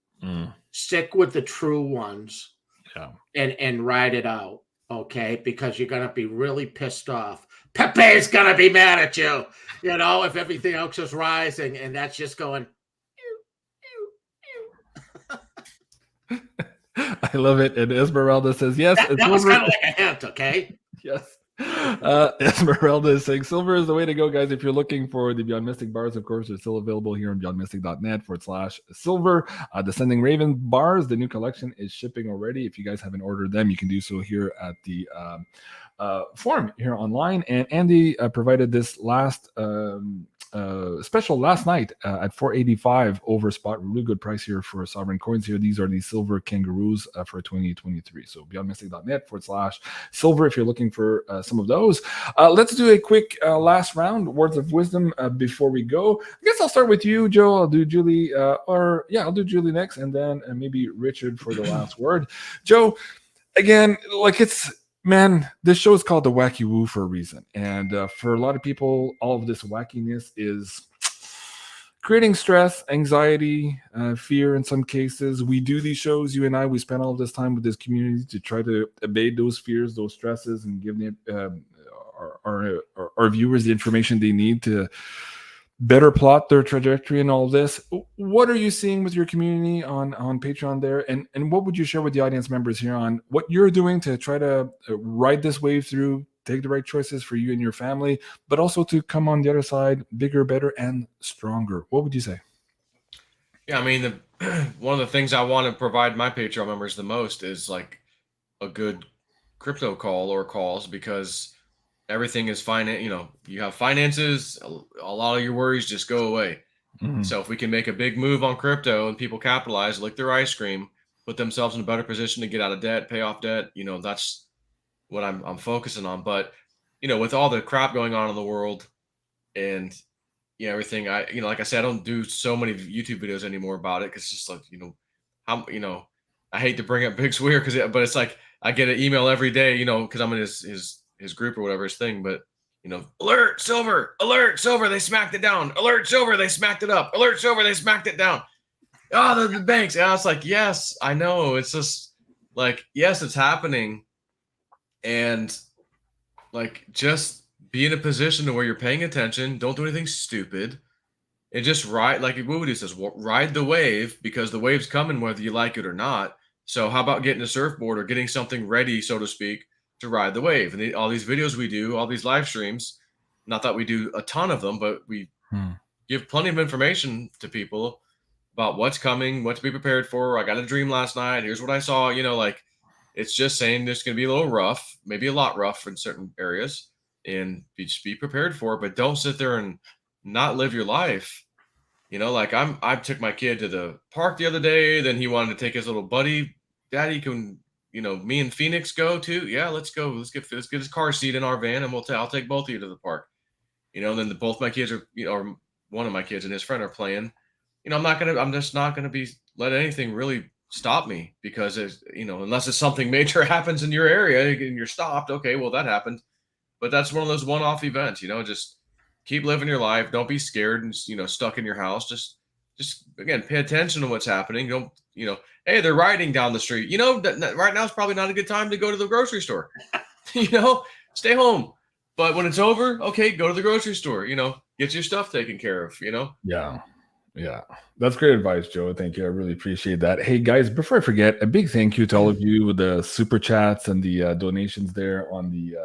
Stick with the true ones, and ride it out, okay? Because you're going to be really pissed off. Pepe's going to be mad at you, if everything else is rising, and that's just going... I love it. And Esmeralda says, yes. That was kind of like a hint, okay? Yes. Esmeralda is saying silver is the way to go, guys. If you're looking for the Beyond Mystic bars, of course, they're still available here on beyondmystic.net/silver. Descending Raven bars, the new collection is shipping already. If you guys haven't ordered them, you can do so here at the forum here online. And Andy provided this last special last night at $485 over spot. Really good price here for sovereign coins here. These are the silver kangaroos for 2023. So beyondmystic.net/silver if you're looking for some of those. Let's do a quick last round, words of wisdom before we go. I guess I'll start with you, Joe. I'll do Julie, I'll do Julie next, and then maybe Richard for the last word. Joe, again, man, this show is called The Wacky Woo for a reason. And for a lot of people, all of this wackiness is creating stress, anxiety, fear in some cases. We do these shows, you and I, we spend all of this time with this community to try to abate those fears, those stresses, and give our viewers the information they need to better plot their trajectory and all this. What are you seeing with your community on Patreon there? And what would you share with the audience members here on what you're doing to try to ride this wave through, take the right choices for you and your family, but also to come on the other side bigger, better, and stronger? What would you say? Yeah, I mean, one of the things I want to provide my Patreon members the most is like a good crypto call or calls, because everything is finance. You know, you have finances, a lot of your worries just go away. So if we can make a big move on crypto and people capitalize, lick their ice cream, put themselves in a better position to get out of debt, pay off debt, you know, that's what I'm focusing on. But, you know, with all the crap going on in the world and, you know, everything, you know, like I said, I don't do so many YouTube videos anymore about it, because it's just like, you know, you know, I hate to bring up Big Swear, but it's like I get an email every day, you know, because I'm in his group or whatever, his thing, but, you know, alert silver, they smacked it down, alert silver, they smacked it up, alert silver, they smacked it down. Oh, the banks. And I was like, yes, I know. It's just like, yes, it's happening. And like, just be in a position to where you're paying attention. Don't do anything stupid. And just ride, like Woody says, ride the wave, because the wave's coming whether you like it or not. So how about getting a surfboard or getting something ready, so to speak, to ride the wave? And all these videos we do, all these live streams, not that we do a ton of them, but we give plenty of information to people about what's coming, what to be prepared for. I got a dream last night. Here's what I saw. You know, like, it's just saying there's going to be a little rough, maybe a lot rough in certain areas, and just be prepared for it. But don't sit there and not live your life. You know, like I took my kid to the park the other day. Then he wanted to take his little buddy. Daddy, can, you know, me and Phoenix go too? Yeah, let's go. Let's get his car seat in our van, and I'll take both of you to the park. You know, and then both my kids are, you know, or one of my kids and his friend are playing. You know, I'm just not gonna let anything really stop me, because it's, you know, unless it's something major happens in your area and you're stopped. Okay, well, that happened, but that's one of those one-off events. You know, just keep living your life. Don't be scared and, you know, stuck in your house. Just again, pay attention to what's happening. Don't, you know, hey, they're riding down the street. You know, that right now is probably not a good time to go to the grocery store. You know, stay home. But when it's over, okay, go to the grocery store. You know, get your stuff taken care of. You know. Yeah, that's great advice, Joe. Thank you. I really appreciate that. Hey, guys, before I forget, a big thank you to all of you with the super chats and the donations there on the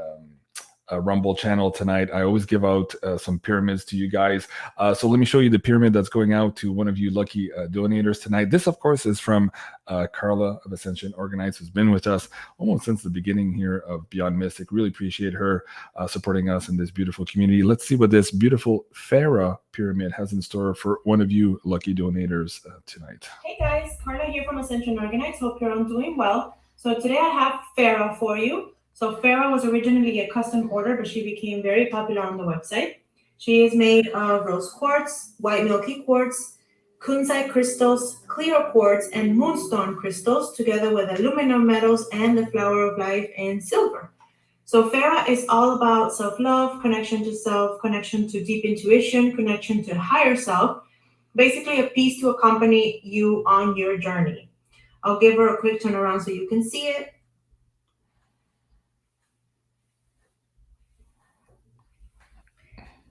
Rumble channel tonight. I always give out some pyramids to you guys. So let me show you the pyramid that's going out to one of you lucky donators tonight. This, of course, is from Carla of Ascension Organized, who's been with us almost since the beginning here of Beyond Mystic. Really appreciate her supporting us in this beautiful community. Let's see what this beautiful Farah pyramid has in store for one of you lucky donators tonight. Hey guys, Carla here from Ascension Organized. Hope you're all doing well. So today I have Farah for you. So Farah was originally a custom order, but she became very popular on the website. She is made of rose quartz, white milky quartz, kunzite crystals, clear quartz, and moonstone crystals, together with aluminum metals and the flower of life and silver. So Farah is all about self-love, connection to self, connection to deep intuition, connection to higher self, basically a piece to accompany you on your journey. I'll give her a quick turnaround so you can see it.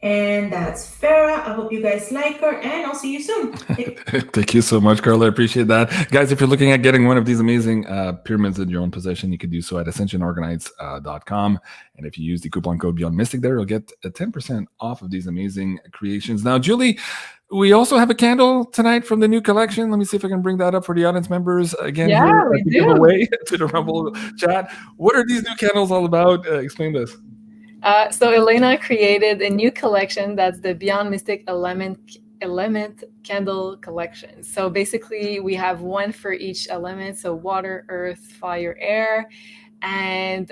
And that's Farah. I hope you guys like her, and I'll see you soon. Thank you so much, Carla. I appreciate that. Guys, if you're looking at getting one of these amazing pyramids in your own possession, you can do so at ascensionorganites.com. And if you use the coupon code BeyondMystic there, you'll get a 10% off of these amazing creations. Now, Julie, we also have a candle tonight from the new collection. Let me see if I can bring that up for the audience members again. Yeah, here we to do. give away to the Rumble chat. What are these new candles all about? Explain this. So Elena created a new collection that's the Beyond Mystic element candle collection. So basically we have one for each element, so water, earth, fire, air. And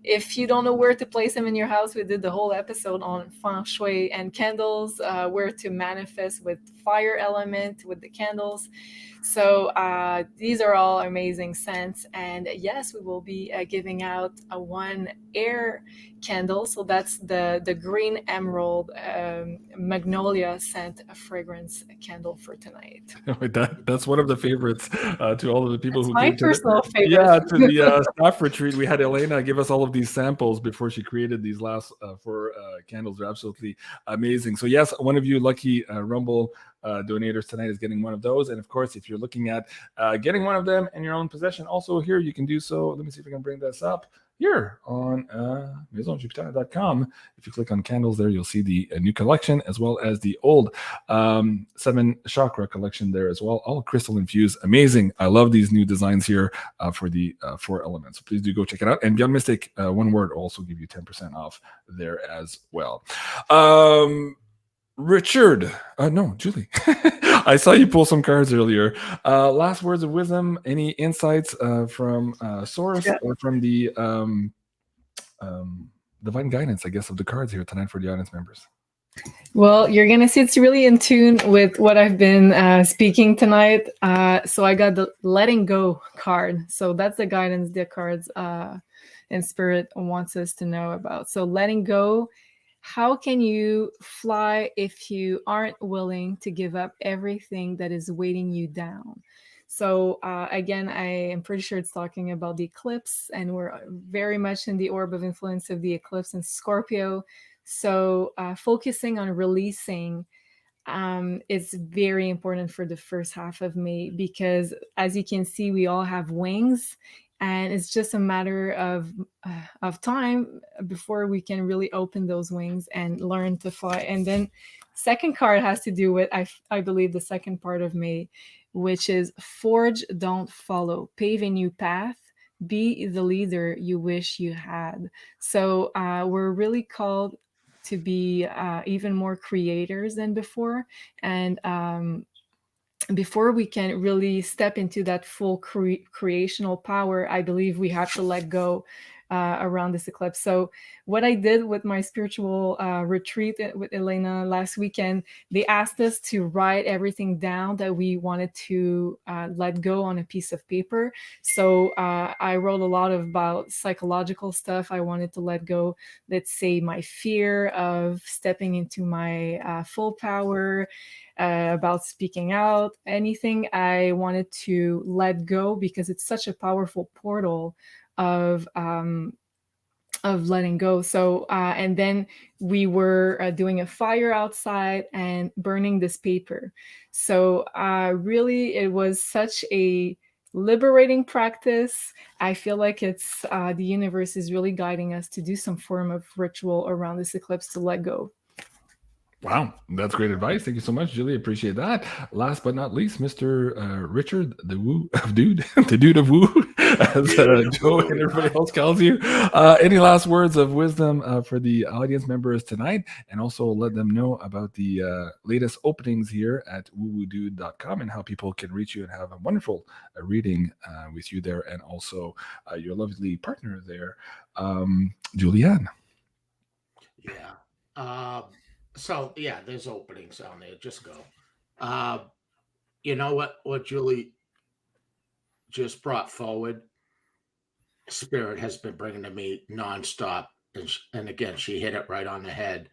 if you don't know where to place them in your house, we did the whole episode on feng shui and candles, where to manifest with fire element with the candles. So these are all amazing scents. And yes, we will be giving out a one air candle. So that's the green emerald magnolia scent fragrance candle for tonight. That's one of the favorites to all of the people That's who my came to personal favorite. Yeah, to the staff retreat. We had Elena give us all of these samples before she created these last four candles. They're absolutely amazing. So yes, one of you lucky Rumble donators tonight is getting one of those. And of course, if you're looking at getting one of them in your own possession, also here you can do so. Let me see if I can bring this up. here on MaisonJupiter.com. If you click on candles there, you'll see the new collection as well as the old 7 chakra collection there as well. All crystal infused. Amazing. I love these new designs here for the 4 elements. So please do go check it out. And Beyond Mystic, one word, will also give you 10% off there as well. Richard, no, Julie. I saw you pull some cards earlier. Last words of wisdom, any insights from source or from the divine guidance, I guess, of the cards here tonight for the audience members? Well, you're going to see it's really in tune with what I've been speaking tonight. So I got the letting go card. So that's the guidance the cards in spirit wants us to know about. So letting go. How can you fly if you aren't willing to give up everything that is weighting you down? So again, I am pretty sure it's talking about the eclipse, and we're very much in the orb of influence of the eclipse in Scorpio. So focusing on releasing is very important for the first half of May, because as you can see, we all have wings. And it's just a matter of time before we can really open those wings and learn to fly. And then second card has to do with, I believe, the second part of May, which is forge, don't follow. Pave a new path. Be the leader you wish you had. So we're really called to be even more creators than before. And before we can really step into that full creational power, I believe we have to let go around this eclipse. So what I did with my spiritual retreat with Elena last weekend, they asked us to write everything down that we wanted to let go on a piece of paper. So I wrote a lot about psychological stuff. I wanted to let go, let's say, my fear of stepping into my full power, about speaking out, anything I wanted to let go, because it's such a powerful portal of letting go. So and then we were doing a fire outside and burning this paper. So really, it was such a liberating practice. I feel like it's the universe is really guiding us to do some form of ritual around this eclipse to let go. Wow, that's great advice. Thank you so much, Julie. Appreciate that. Last but not least, Mr. Richard, the woo of dude, the dude of woo, as Joe and everybody else calls you. Any last words of wisdom for the audience members tonight, and also let them know about the latest openings here at woowoodude.com and how people can reach you and have a wonderful reading with you there, and also your lovely partner there, Julianne. Yeah. So yeah, there's openings on there. Just go. You know what Julie just brought forward? Spirit has been bringing to me nonstop, and again, she hit it right on the head.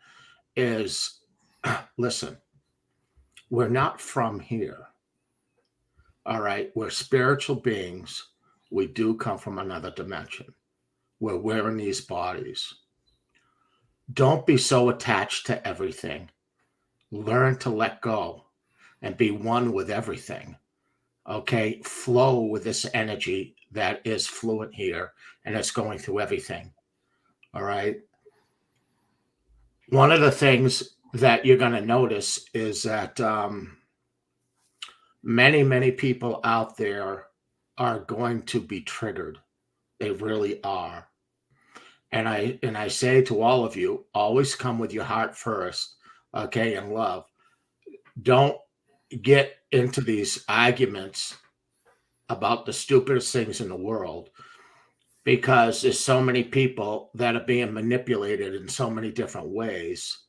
Is listen, we're not from here. All right, we're spiritual beings. We do come from another dimension. We're wearing these bodies. Don't be so attached to everything. Learn to let go and be one with everything. Okay? Flow with this energy that is fluent here and it's going through everything. All right? One of the things that you're going to notice is that many, many people out there are going to be triggered. They really are. And I say to all of you, always come with your heart first, okay, and love. Don't get into these arguments about the stupidest things in the world, because there's so many people that are being manipulated in so many different ways,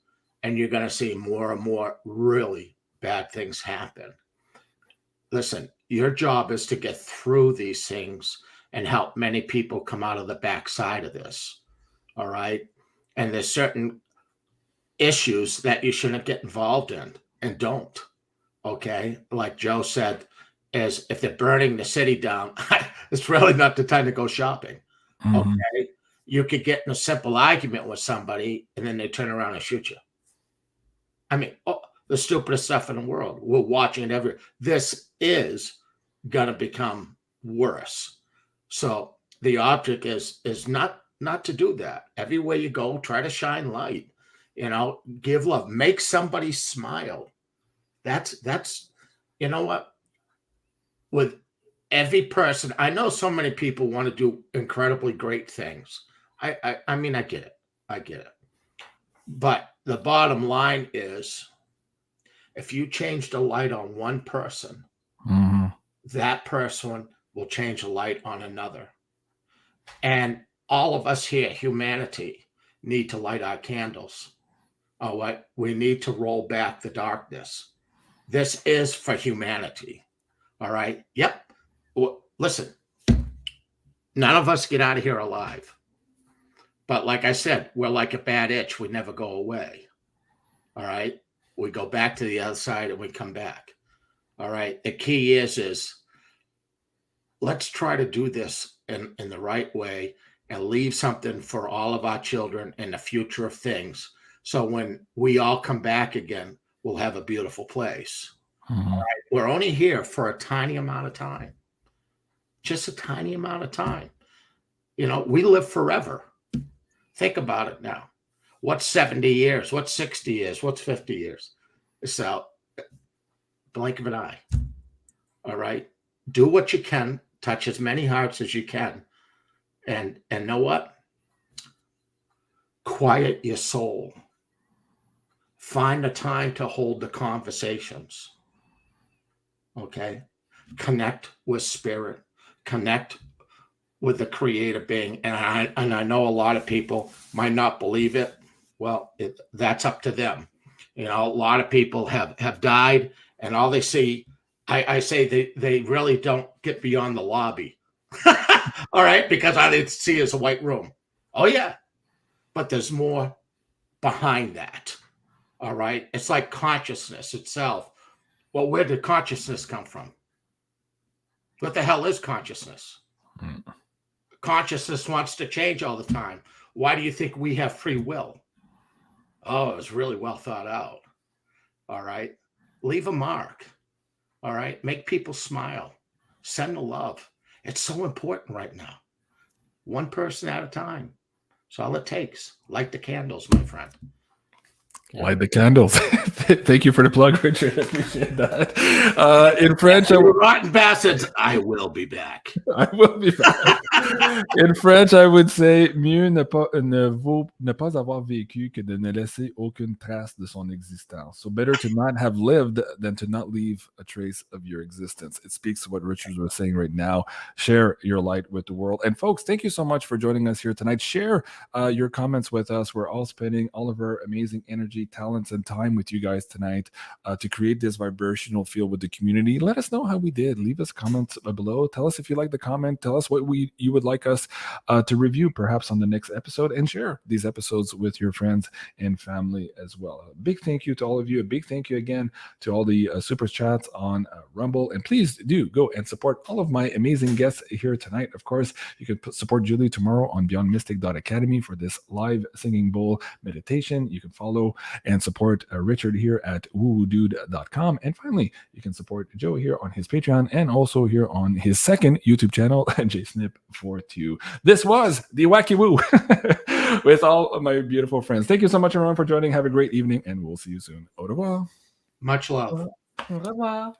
and you're going to see more and more really bad things happen. Listen, your job is to get through these things and help many people come out of the backside of this. All right. And there's certain issues that you shouldn't get involved in, and don't. Okay. Like Joe said, is if they're burning the city down, it's really not the time to go shopping. Mm-hmm. Okay. You could get in a simple argument with somebody and then they turn around and shoot you. I mean, the stupidest stuff in the world. We're watching it this is going to become worse. So the object is not not to do that. Everywhere you go, try to shine light, give love, make somebody smile. That's, you know what? With every person, I know so many people want to do incredibly great things. I mean, I get it. I get it. But the bottom line is, if you change the light on one person, that person will change the light on another. And all of us here, humanity, need to light our candles. All right. We need to roll back the darkness. This is for humanity. All right. Yep. Well, listen, none of us get out of here alive. But like I said, we're like a bad itch. We never go away. All right. We go back to the other side and we come back. All right. The key is let's try to do this in the right way and leave something for all of our children in the future of things. So when we all come back again, we'll have a beautiful place. All right? We're only here for a tiny amount of time. Just a tiny amount of time. We live forever. Think about it now. What's 70 years? What's 60 years? What's 50 years? It's out. Blink of an eye. All right. Do what you can. Touch as many hearts as you can. And know what? Quiet your soul. Find the time to hold the conversations. Okay? Connect with spirit. Connect with the creative being. And I know a lot of people might not believe it. Well, that's up to them. A lot of people have died, and all they see, I say they really don't get beyond the lobby. All right, because all they see is a white room. Oh, yeah. But there's more behind that. All right. It's like consciousness itself. Well, where did consciousness come from? What the hell is consciousness? Consciousness wants to change all the time. Why do you think we have free will? Oh, it was really well thought out. All right. Leave a mark. All right. Make people smile. Send the love. It's so important right now. One person at a time. That's all it takes. Light the candles, my friend. Light the candles. Thank you for the plug, Richard. I appreciate that. In French, rotten bastards, I will be back. I will be back. In French, I would say mieux ne pas avoir vécu que de ne laisser aucune trace de son existence. So better to not have lived than to not leave a trace of your existence. It speaks to what Richard was saying right now. Share your light with the world. And folks, thank you so much for joining us here tonight. Share your comments with us. We're all spending all of our amazing energy, talents, and time with you guys tonight to create this vibrational field with the community. Let us know how we did. Leave us comments below. Tell us if you like the comment. Tell us what you would like us to review perhaps on the next episode, and share these episodes with your friends and family as well. A big thank you to all of you. A big thank you again to all the super chats on Rumble. And please do go and support all of my amazing guests here tonight. Of course, you can support Julie tomorrow on BeyondMystic.academy for this live singing bowl meditation. You can follow and support Richard here at woowoodude.com. And finally, you can support Joe here on his Patreon and also here on his second YouTube channel, JSNIP4 This was the Wacky Woo with all of my beautiful friends. Thank you so much, everyone, for joining. Have a great evening, and we'll see you soon. Au revoir. Much love. Au revoir.